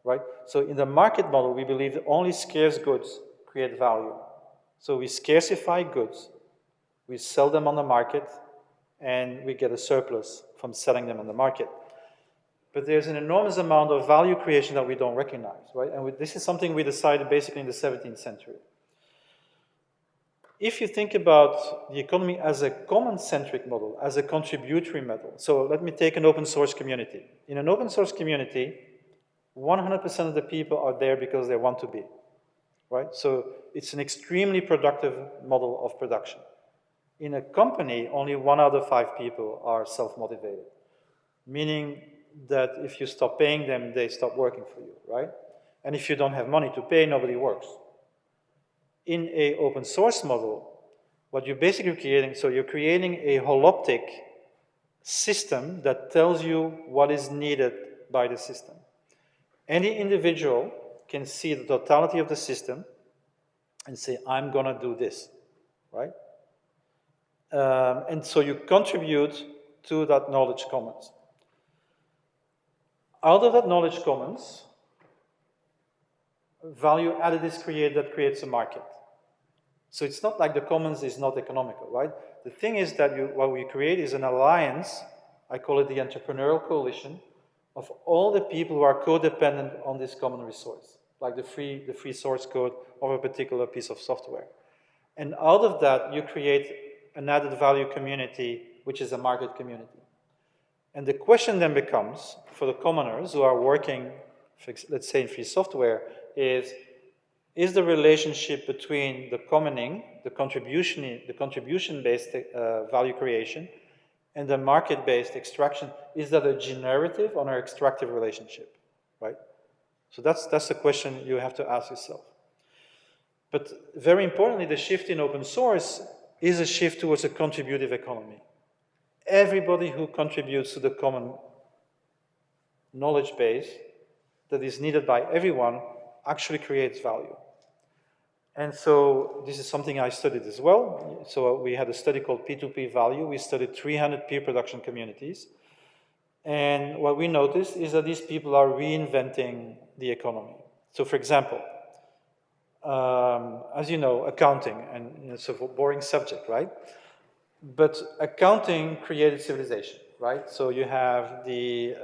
right? So in the market model, we believe that only scarce goods create value. So we scarcify goods, we sell them on the market, and we get a surplus from selling them on the market. But there's an enormous amount of value creation that we don't recognize, right? And this is something we decided basically in the 17th century. If you think about the economy as a common-centric model, as a contributory model, so let me take an open source community. In an open source community, 100% of the people are there because they want to be, right? So it's an extremely productive model of production. In a company, only 1 out of 5 people are self-motivated, meaning that if you stop paying them, they stop working for you, right? And if you don't have money to pay, nobody works. In an open source model, what you're basically creating, so you're creating a holoptic system that tells you what is needed by the system. Any individual can see the totality of the system and say, I'm going to do this, right? And so you contribute to that knowledge commons. Out of that knowledge commons, value added is created that creates a market. So it's not like the commons is not economical, right? The thing is that what we create is an alliance, I call it the entrepreneurial coalition, of all the people who are codependent on this common resource, like the free source code of a particular piece of software. And out of that, you create an added value community, which is a market community. And the question then becomes, for the commoners who are working, let's say in free software, is the relationship between the commoning, the contribution-based value creation, and the market-based extraction, is that a generative or an extractive relationship, right? So that's the question you have to ask yourself. But very importantly, the shift in open source is a shift towards a contributive economy. Everybody who contributes to the common knowledge base that is needed by everyone actually creates value. And so this is something I studied as well. So we had a study called P2P value. We studied 300 peer production communities. And what we noticed is that these people are reinventing the economy. So for example, as you know, accounting, and it's a boring subject, right? But accounting created civilization, right? So you have the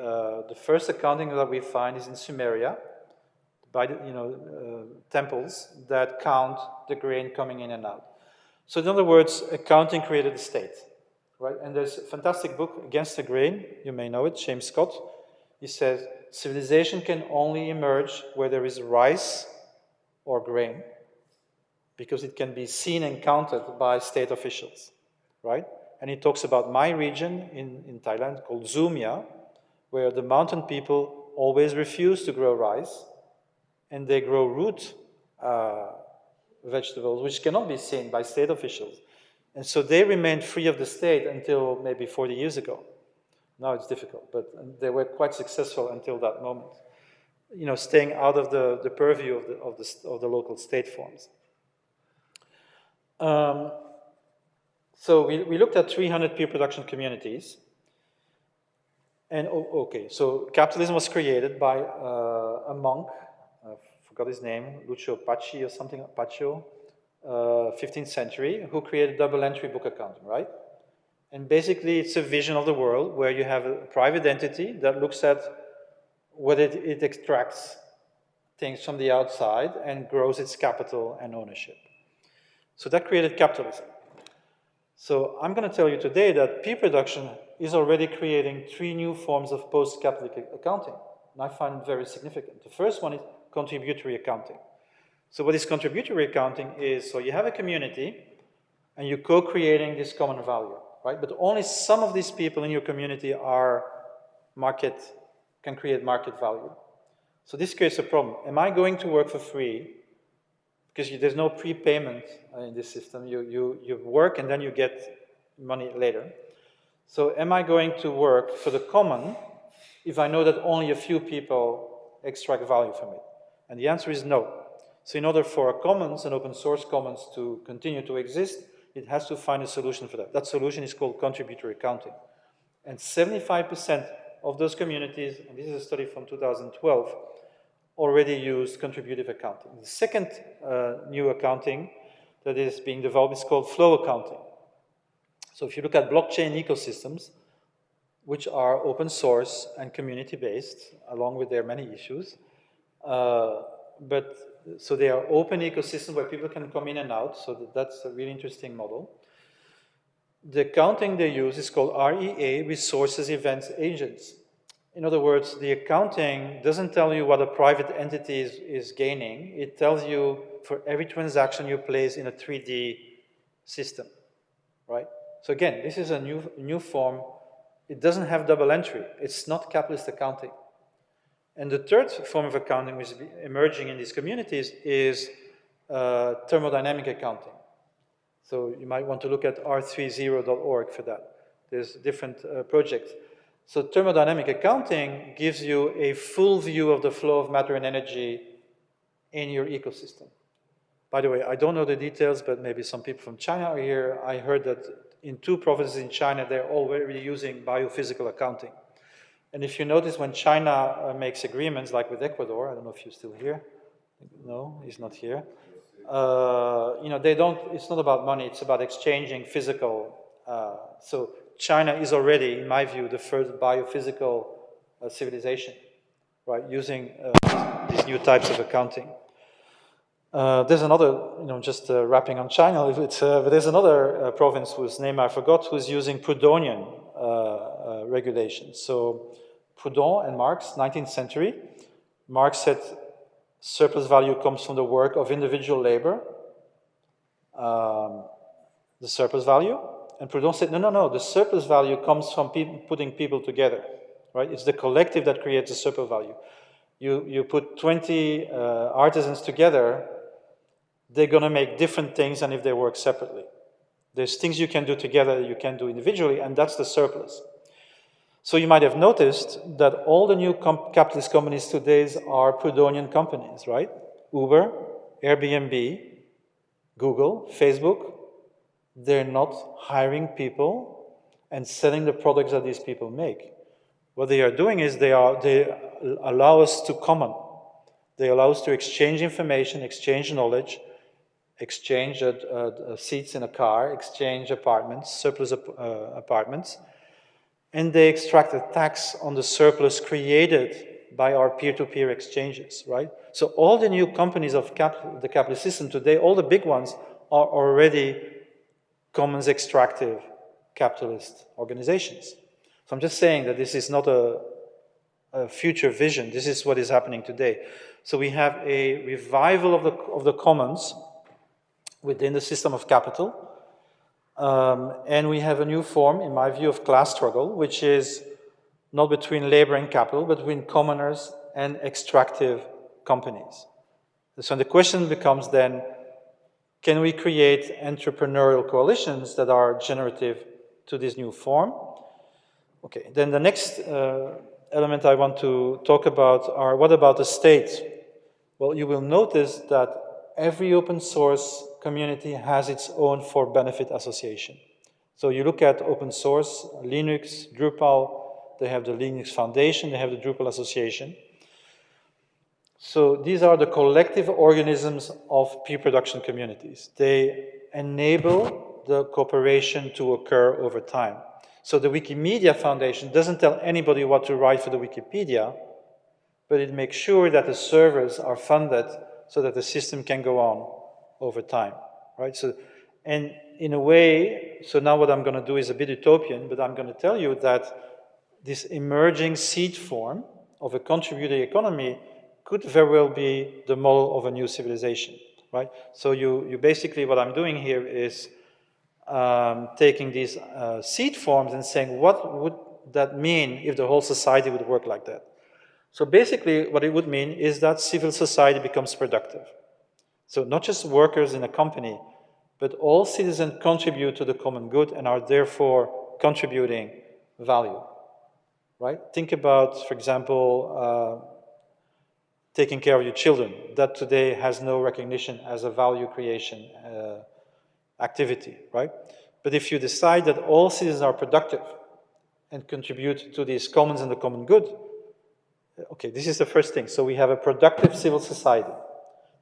first accounting that we find is in Sumeria, by the, temples that count the grain coming in and out. So in other words, accounting created the state, right? And there's a fantastic book, Against the Grain, you may know it, James Scott. He says, civilization can only emerge where there is rice or grain, because it can be seen and counted by state officials, right? And he talks about my region in Thailand called Zumia, where the mountain people always refuse to grow rice, and they grow root vegetables, which cannot be seen by state officials. And so they remained free of the state until maybe 40 years ago. Now it's difficult, but they were quite successful until that moment. Staying out of the purview of the local state forms. So we looked at 300 peer production communities. And okay, so capitalism was created by a monk, I forgot his name, Lucio Paci or something, Pacio, 15th century, who created double entry book accounting, right? And basically it's a vision of the world where you have a private entity that looks at whether it extracts things from the outside and grows its capital and ownership. So that created capitalism. So I'm going to tell you today that peer production is already creating 3 new forms of post-capitalist accounting, and I find it very significant. The first one is contributory accounting. So what is contributory accounting is, so you have a community, and you're co-creating this common value, right? But only some of these people in your community can create market value. So this creates a problem. Am I going to work for free? Because there's no prepayment in this system. You work and then you get money later. So am I going to work for the common if I know that only a few people extract value from it? And the answer is no. So in order for a commons, an open source commons, to continue to exist, it has to find a solution for that. That solution is called contributory accounting. And 75% of those communities, and this is a study from 2012, already use contributive accounting. The second new accounting that is being developed is called flow accounting. So if you look at blockchain ecosystems, which are open source and community-based, along with their many issues, so they are open ecosystems where people can come in and out, so that's a really interesting model. The accounting they use is called REA, Resources, Events, Agents. In other words, the accounting doesn't tell you what a private entity is gaining. It tells you for every transaction you place in a 3D system, right? So again, this is a new form. It doesn't have double entry. It's not capitalist accounting. And the third form of accounting which is emerging in these communities is thermodynamic accounting. So you might want to look at r30.org for that. There's different projects. So thermodynamic accounting gives you a full view of the flow of matter and energy in your ecosystem. By the way, I don't know the details, but maybe some people from China are here. I heard that in 2 provinces in China, they're already using biophysical accounting. And if you notice, when China makes agreements, like with Ecuador, I don't know if you're still here. No, he's not here. It's not about money, it's about exchanging physical. So China is already, in my view, the first biophysical civilization, right, using these new types of accounting. There's another, just wrapping on China, but there's another province whose name I forgot, who's using Proudhonian regulations. So Proudhon and Marx, 19th century. Marx said surplus value comes from the work of individual labor, the surplus value, And Proudhon said, no, the surplus value comes from putting people together, right? It's the collective that creates the surplus value. You put 20 artisans together, they're going to make different things than if they work separately. There's things you can do together that you can do individually, and that's the surplus. So you might have noticed that all the new capitalist companies today are Proudhonian companies, right? Uber, Airbnb, Google, Facebook. They're not hiring people and selling the products that these people make. What they are doing is they allow us to common. They allow us to exchange information, exchange knowledge, exchange seats in a car, exchange apartments, surplus apartments, and they extract a tax on the surplus created by our peer-to-peer exchanges, right? So all the new companies of the capitalist system today, all the big ones, are already commons extractive capitalist organizations. So I'm just saying that this is not a future vision. This is what is happening today. So we have a revival of the commons within the system of capital. And we have a new form, in my view, of class struggle, which is not between labor and capital, but between commoners and extractive companies. So the question becomes then, can we create entrepreneurial coalitions that are generative to this new form? Okay, then the next element I want to talk about are, what about the state? Well, you will notice that every open source community has its own for-benefit association. So you look at open source, Linux, Drupal, they have the Linux Foundation, they have the Drupal Association. So these are the collective organisms of peer production communities. They enable the cooperation to occur over time. So the Wikimedia Foundation doesn't tell anybody what to write for the Wikipedia, but it makes sure that the servers are funded so that the system can go on over time, right? So, and in a way, so now what I'm going to do is a bit utopian, but I'm going to tell you that this emerging seed form of a contributing economy could very well be the model of a new civilization, right? So you basically, what I'm doing here is taking these seed forms and saying, what would that mean if the whole society would work like that? So basically, what it would mean is that civil society becomes productive. So not just workers in a company, but all citizens contribute to the common good and are therefore contributing value, right? Think about, for example, taking care of your children. That today has no recognition as a value creation activity, right? But if you decide that all citizens are productive and contribute to these commons and the common good, okay, this is the first thing. So we have a productive civil society.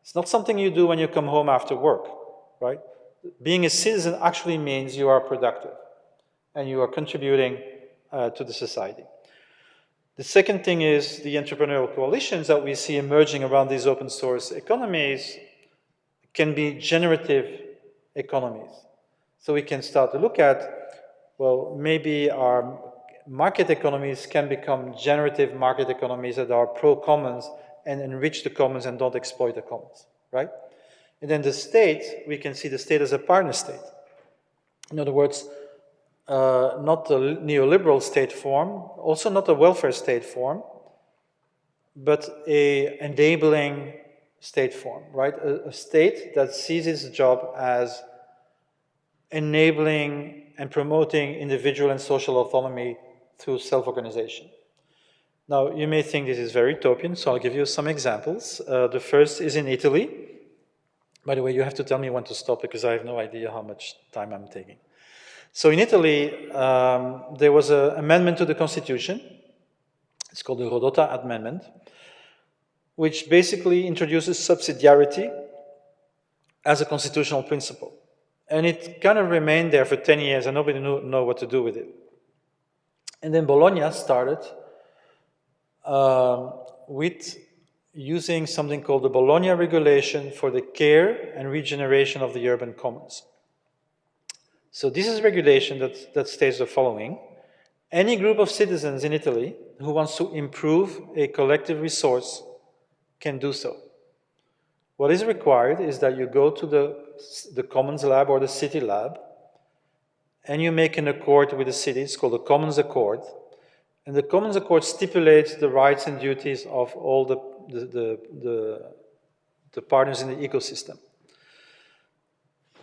It's not something you do when you come home after work, right? Being a citizen actually means you are productive and you are contributing to the society. The second thing is the entrepreneurial coalitions that we see emerging around these open source economies can be generative economies. So we can start to look at, well, maybe our market economies can become generative market economies that are pro-commons and enrich the commons and don't exploit the commons, right? And then the state, we can see the state as a partner state. In other words, not the neoliberal state form, also not a welfare state form, but a enabling state form, right? A state that sees its job as enabling and promoting individual and social autonomy through self-organization. Now, you may think this is very utopian, so I'll give you some examples. The first is in Italy. By the way, you have to tell me when to stop because I have no idea how much time I'm taking. So in Italy, there was an amendment to the constitution. It's called the Rodotà Amendment, which basically introduces subsidiarity as a constitutional principle. And it kind of remained there for 10 years and nobody knew what to do with it. And then Bologna started with using something called the Bologna Regulation for the care and regeneration of the urban commons. So this is a regulation that states the following. Any group of citizens in Italy who wants to improve a collective resource can do so. What is required is that you go to the Commons Lab or the City Lab and you make an accord with the city. It's called a Commons Accord. And the Commons Accord stipulates the rights and duties of all the partners in the ecosystem.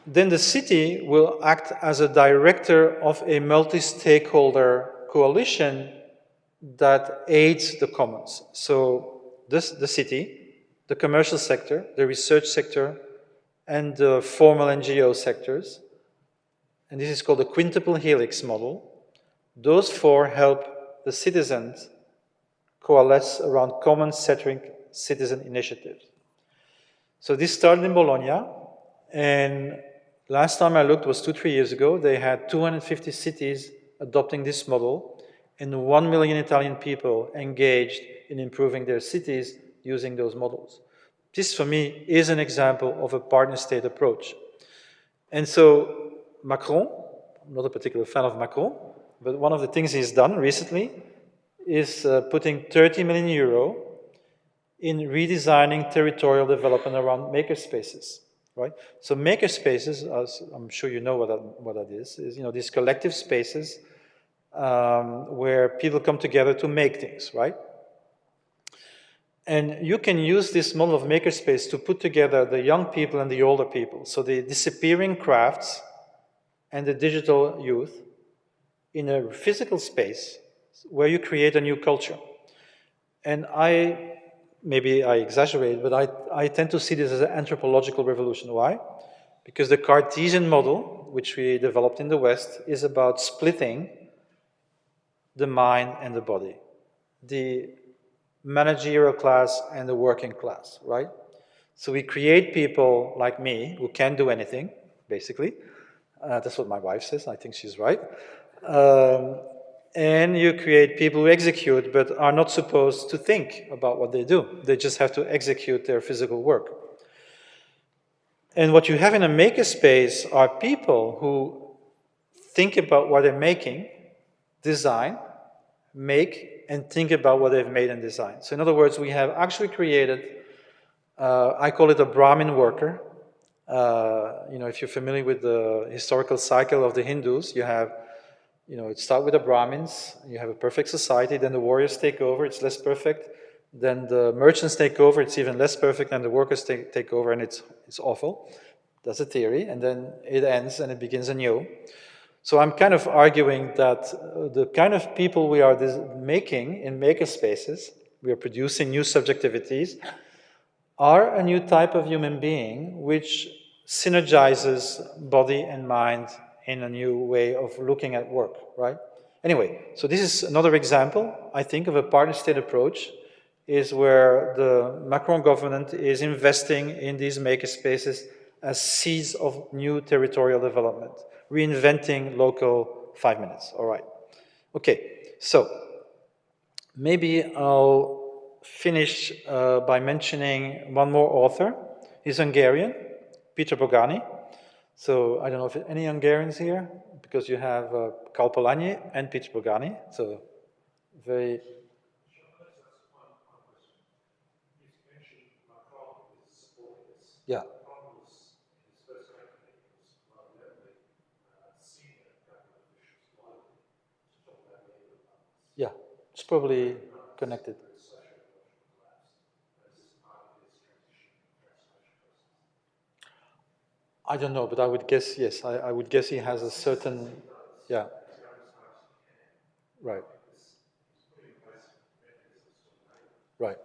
Then the city will act as a director of a multi-stakeholder coalition that aids the commons. So the city, the commercial sector, the research sector, and the formal NGO sectors, and this is called the quintuple helix model. Those four help the citizens coalesce around common-centric citizen initiatives. So this started in Bologna, and last time I looked was 2-3 years ago. They had 250 cities adopting this model, and 1 million Italian people engaged in improving their cities using those models. This, for me, is an example of a partner-state approach. And so Macron, I'm not a particular fan of Macron, but one of the things he's done recently is putting 30 million euro in redesigning territorial development around makerspaces, right? So makerspaces, as I'm sure you know what that is these collective spaces where people come together to make things, right? And you can use this model of makerspace to put together the young people and the older people, so the disappearing crafts and the digital youth in a physical space where you create a new culture. And maybe I exaggerate, but I tend to see this as an anthropological revolution. Why? Because the Cartesian model, which we developed in the West, is about splitting the mind and the body, the managerial class and the working class, right? So we create people like me who can't do anything, basically. That's what my wife says. I think she's right. And you create people who execute but are not supposed to think about what they do. They just have to execute their physical work. And what you have in a makerspace are people who think about what they're making, design, make, and think about what they've made and designed. So in other words, we have actually created, I call it a Brahmin worker. If you're familiar with the historical cycle of the Hindus, you have, it starts with the Brahmins, you have a perfect society, then the warriors take over, it's less perfect, then the merchants take over, it's even less perfect, and the workers take over, and it's awful. That's a theory, and then it ends and it begins anew. So I'm kind of arguing that the kind of people we are making in makerspaces, we are producing new subjectivities, are a new type of human being which synergizes body and mind in a new way of looking at work, right? Anyway, so this is another example, I think, of a partner-state approach, is where the Macron government is investing in these makerspaces as seeds of new territorial development, reinventing local 5 minutes, all right. Okay, so maybe I'll finish by mentioning one more author. He's Hungarian, Peter Bogani. So I don't know if any Hungarians here, because you have Karl Polanyi and Peter Bogani. So very. Yeah. Yeah, it's probably connected. I don't know, but I would guess, yes, I would guess he has a certain, yeah. Right. Right.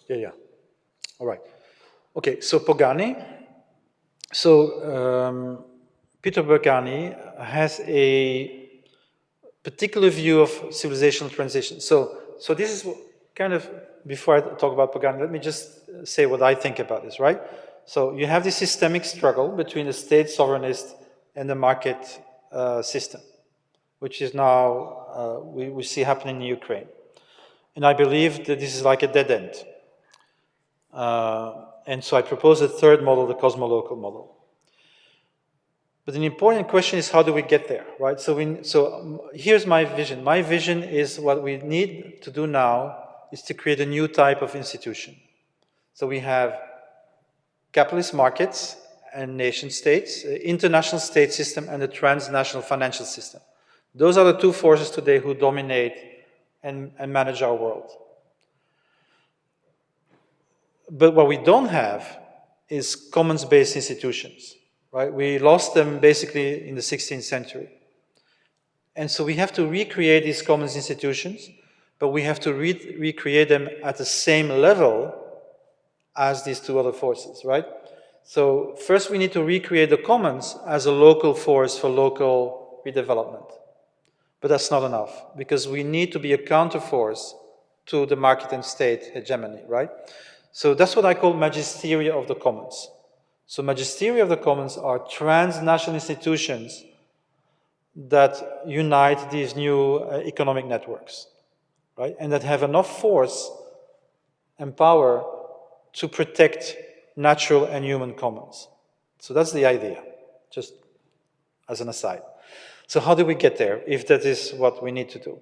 Yeah. All right. Okay, so Pogani. So Peter Pogani has a particular view of civilizational transition. So this is kind of, before I talk about Pogani, let me just say what I think about this, right? So you have this systemic struggle between the state sovereignist and the market system, which is now, we see happening in Ukraine. And I believe that this is like a dead end. And so I propose a third model, the cosmolocal model. But an important question is, how do we get there, right? So here's my vision. My vision is what we need to do now is to create a new type of institution. So we have capitalist markets and nation states, international state system, and the transnational financial system. Those are the two forces today who dominate and manage our world. But what we don't have is commons-based institutions, right? We lost them basically in the 16th century. And so we have to recreate these commons institutions, but we have to recreate them at the same level as these two other forces, right? So first we need to recreate the commons as a local force for local redevelopment. But that's not enough, because we need to be a counterforce to the market and state hegemony, right? So that's what I call magisteria of the commons. So magisteria of the commons are transnational institutions that unite these new economic networks, right? And that have enough force and power to protect natural and human commons. So that's the idea, just as an aside. So how do we get there, if that is what we need to do?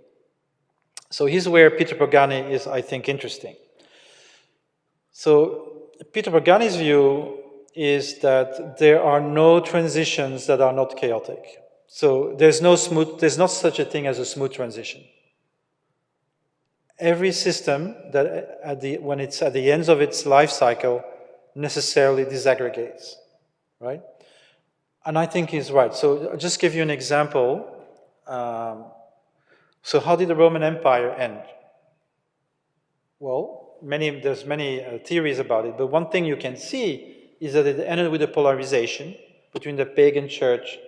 So here's where Peter Pagani is, I think, interesting. So Peter Pagani's view is that there are no transitions that are not chaotic. So there's not such a thing as a smooth transition. Every system that when it's at the end of its life cycle necessarily disaggregates, right? And I think he's right. So I'll just give you an example. So how did the Roman Empire end? Well, there's many theories about it, but one thing you can see is that it ended with a polarization between the pagan church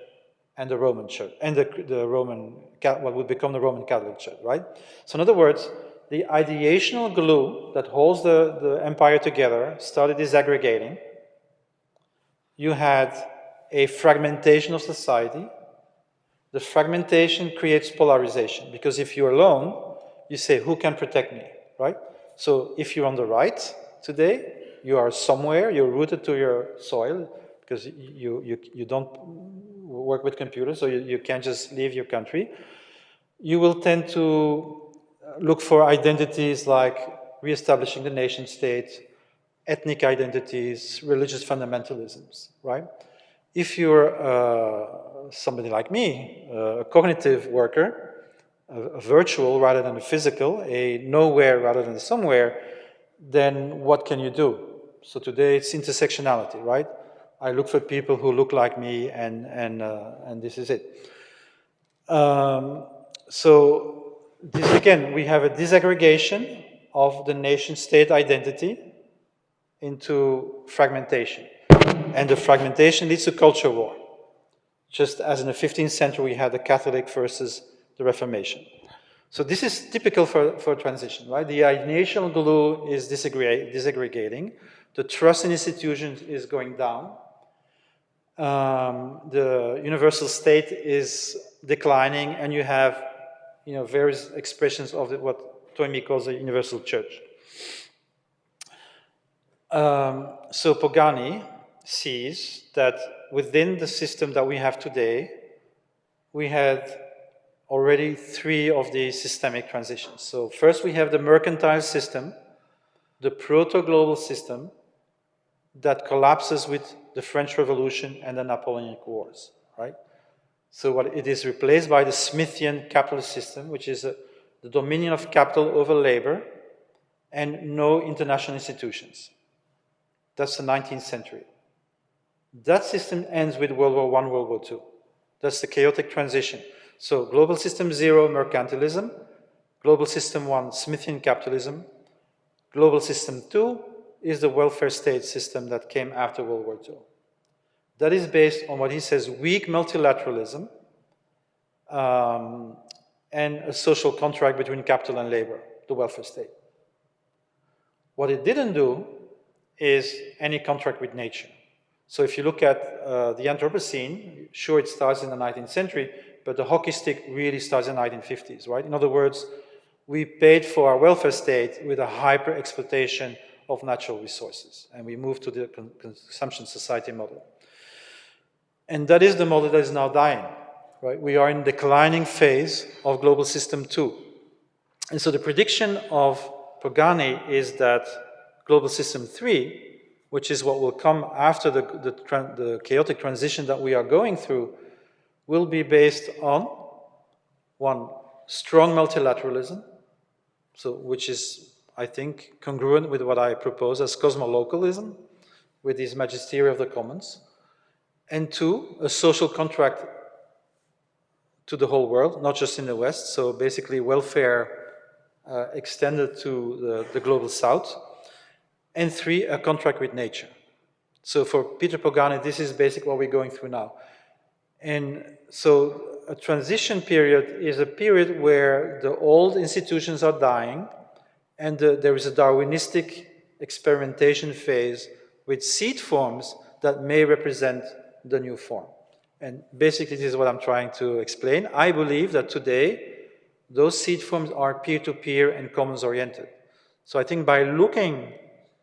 and the Roman church, and what would become the Roman Catholic Church, right? So in other words, the ideational glue that holds the empire together started disaggregating. You had a fragmentation of society. The fragmentation creates polarization, because if you're alone, you say, who can protect me, right? So if you're on the right today, you are somewhere, you're rooted to your soil, because you don't work with computers, so you can't just leave your country. You will tend to look for identities like reestablishing the nation state, ethnic identities, religious fundamentalisms, right? If you're somebody like me, a cognitive worker, a virtual rather than a physical, a nowhere rather than a somewhere, then what can you do? So today it's intersectionality, right? I look for people who look like me, and this is it. So this, again, we have a disaggregation of the nation-state identity into fragmentation. And the fragmentation leads to culture war. Just as in the 15th century, we had the Catholic versus the Reformation. So this is typical for transition, right? The ideational glue is disaggregating. The trust in institutions is going down. The universal state is declining, and you have various expressions of what Toynbee calls a universal church. So Pagani sees that within the system that we have today, we had already 3 of these systemic transitions. So first we have the mercantile system, the proto-global system that collapses with the French Revolution and the Napoleonic Wars, right? So what it is replaced by the Smithian capitalist system, which is the dominion of capital over labor and no international institutions. That's the 19th century. That system ends with World War I, World War II. That's the chaotic transition. So global system 0, mercantilism. Global system 1, Smithian capitalism. Global system 2 is the welfare state system that came after World War II. That is based on what he says, weak multilateralism and a social contract between capital and labor, the welfare state. What it didn't do is any contract with nature. So if you look at the Anthropocene, sure, it starts in the 19th century, but the hockey stick really starts in the 1950s, right? In other words, we paid for our welfare state with a hyper-exploitation of natural resources, and we moved to the consumption society model. And that is the model that is now dying, right? We are in declining phase of global system 2. And so the prediction of Pagani is that global system 3 which is what will come after the chaotic transition that we are going through, will be based on, one, strong multilateralism, so which is, I think, congruent with what I propose as cosmolocalism, with these magisteria of the commons, and two, a social contract to the whole world, not just in the West, so basically welfare extended to the global South, and three, a contract with nature. So for Peter Pogani, this is basically what we're going through now. And so a transition period is a period where the old institutions are dying, and there is a Darwinistic experimentation phase with seed forms that may represent the new form. And basically this is what I'm trying to explain. I believe that today those seed forms are peer-to-peer and commons-oriented. So I think by looking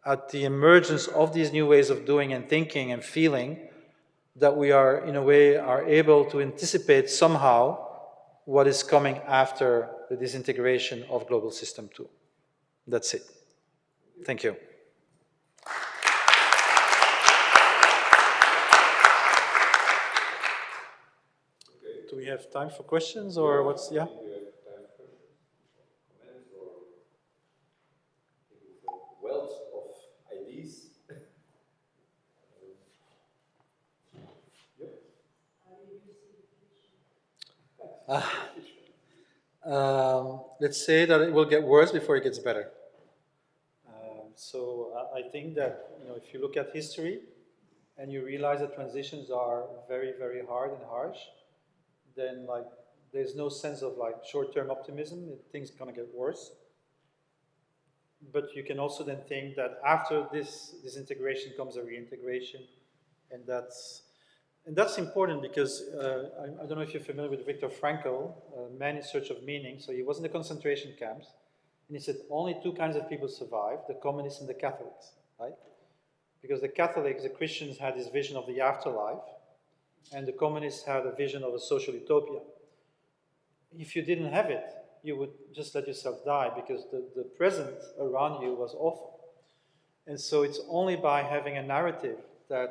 at the emergence of these new ways of doing and thinking and feeling, that we are, in a way, are able to anticipate somehow what is coming after the disintegration of global system 2. That's it. Thank you. Do we have time for questions, or what's, yeah? Wealth of ideas. Let's say that it will get worse before it gets better. So I think that, you know, if you look at history and you realize that transitions are very, very hard and harsh, then like there's no sense of like short-term optimism. Things are gonna get worse. But you can also then think that after this integration comes a reintegration, and that's important because I don't know if you're familiar with Viktor Frankl, Man in Search of Meaning. So he was in the concentration camps, and he said only two kinds of people survived: the communists and the Catholics, right? Because the Catholics, the Christians, had this vision of the afterlife, and the communists had a vision of a social utopia. If you didn't have it, you would just let yourself die because the present around you was awful. And so it's only by having a narrative that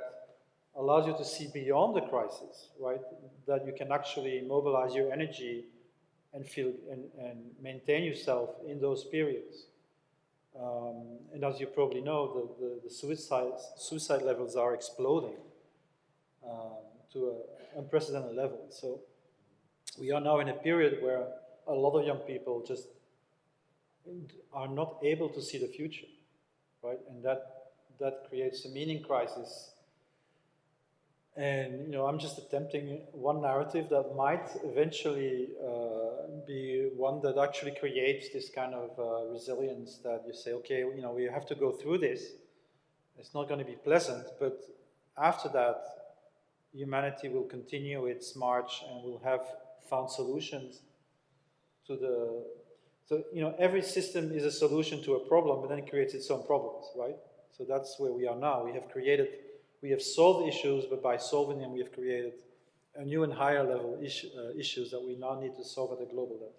allows you to see beyond the crisis, right, that you can actually mobilize your energy and feel and maintain yourself in those periods. And as you probably know, the suicide levels are exploding to an unprecedented level. So we are now in a period where a lot of young people just are not able to see the future, right? And that creates a meaning crisis. And, you know, I'm just attempting one narrative that might eventually be one that actually creates this kind of resilience that you say, okay, you know, we have to go through this. It's not going to be pleasant, but after that, humanity will continue its march and will have found solutions to the... So, you know, every system is a solution to a problem, but then it creates its own problems, right? So that's where we are now. We have solved issues, but by solving them, we have created a new and higher level issues that we now need to solve at a global level.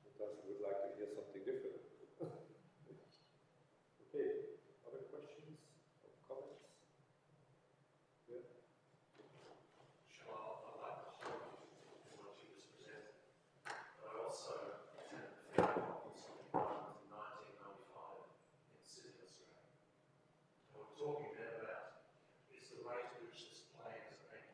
Sometimes we would like to hear something different. Okay, other questions or comments? Yeah. Sure, I like the whole what you just presented, but I also attended the conference in 1995 in Sydney, Australia. And we're talking there about is the rate at which this plan is being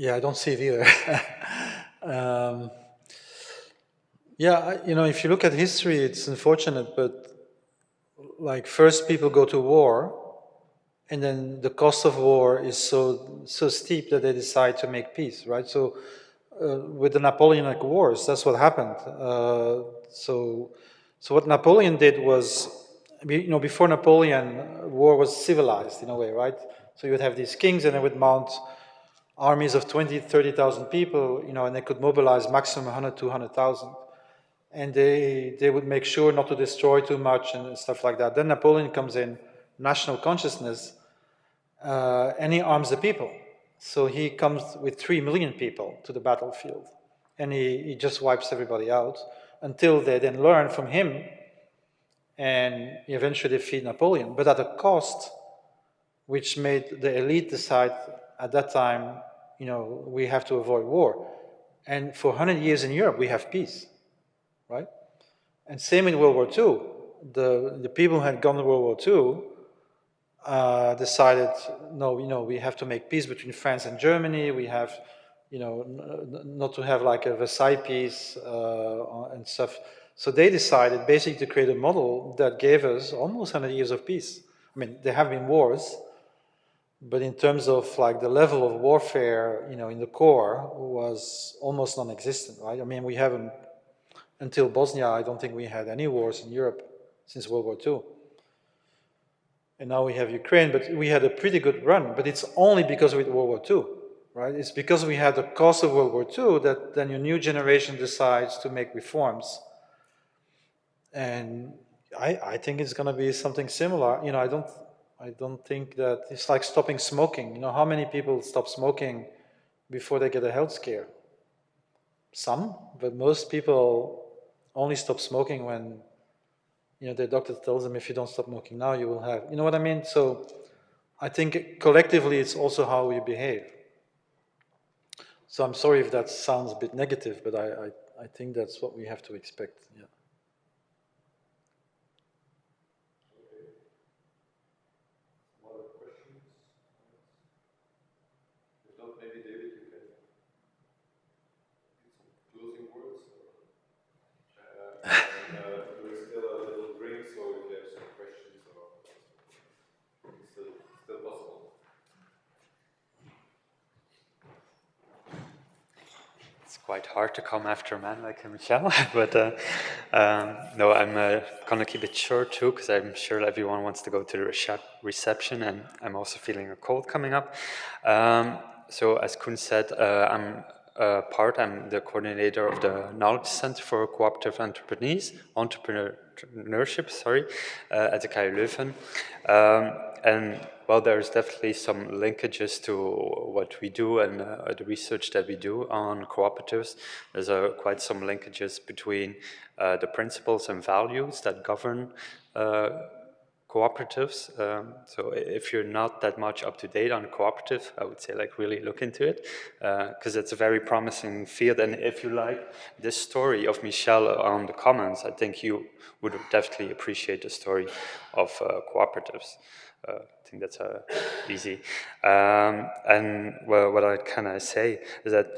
Yeah, I don't see it either. Yeah, you know, if you look at history, it's unfortunate, but like first people go to war, and then the cost of war is so steep that they decide to make peace, right? So with the Napoleonic Wars, that's what happened. So what Napoleon did was, you know, before Napoleon, war was civilized in a way, right? So you would have these kings, and they would mount armies of 20, 30,000 people, you know, and they could mobilize maximum 100, 200,000. And they would make sure not to destroy too much and stuff like that. Then Napoleon comes in, national consciousness, and he arms the people. So he comes with 3 million people to the battlefield, and he just wipes everybody out until they then learn from him and eventually defeat Napoleon, but at a cost which made the elite decide at that time, you know, we have to avoid war. And for 100 years in Europe, we have peace, right? And same in World War II. The people who had gone to World War II decided, no, you know, we have to make peace between France and Germany. We have, you know, not to have like a Versailles peace and stuff. So they decided basically to create a model that gave us almost 100 years of peace. I mean, there have been wars, but in terms of like the level of warfare, you know, in the core was almost non-existent, right? I mean, we haven't, until Bosnia, I don't think we had any wars in Europe since World War II. And now we have Ukraine, but we had a pretty good run, but it's only because of World War II, right? It's because we had the cost of World War II that then your new generation decides to make reforms. And I think it's gonna be something similar. You know, I don't think that it's like stopping smoking. You know, how many people stop smoking before they get a health scare? Some, but most people only stop smoking when, you know, their doctor tells them, if you don't stop smoking now, you will have, you know what I mean? So I think collectively it's also how we behave. So I'm sorry if that sounds a bit negative, but I think that's what we have to expect, yeah. Maybe David, you can give some closing words. There's still a little break, so if you have some questions, it's still possible. It's quite hard to come after a man like Michel, but no, I'm gonna keep it short too, because I'm sure everyone wants to go to the reception, and I'm also feeling a cold coming up. So as Koen said, I'm the coordinator of the Knowledge Center for Cooperative Entrepreneurship, at the KCO Leuven. And well, there's definitely some linkages to what we do and the research that we do on cooperatives. There's quite some linkages between the principles and values that govern cooperatives. So if you're not that much up to date on cooperative, I would say like really look into it, because it's a very promising field. And if you like this story of Michel on the Commons, I think you would definitely appreciate the story of cooperatives. I think that's easy. And well, what I can I say is that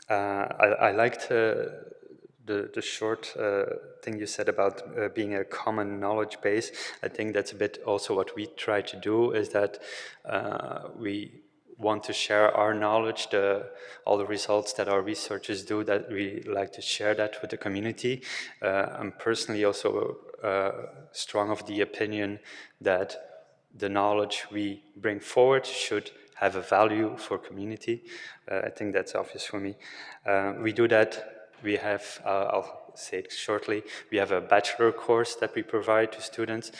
I liked the short thing you said about being a common knowledge base. I think that's a bit also what we try to do, is that we want to share our knowledge, all the results that our researchers do, that we like to share that with the community. I'm personally also strong of the opinion that the knowledge we bring forward should have a value for community. I think that's obvious for me. We do that. We have, I'll say it shortly, we have a bachelor course that we provide to students.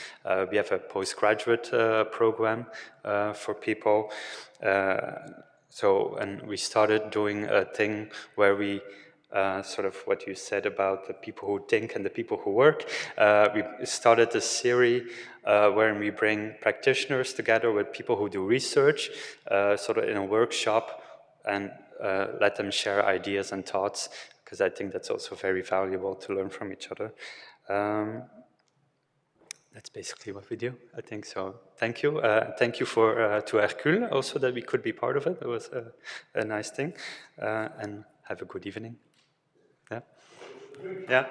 We have a postgraduate program for people. And we started doing a thing where we sort of what you said about the people who think and the people who work. We started a series wherein we bring practitioners together with people who do research, sort of in a workshop, and let them share ideas and thoughts, because I think that's also very valuable to learn from each other. that's basically what we do, I think. So thank you. Thank you to HERKUL also that we could be part of it. It was a nice thing. And have a good evening. Yeah. Yeah.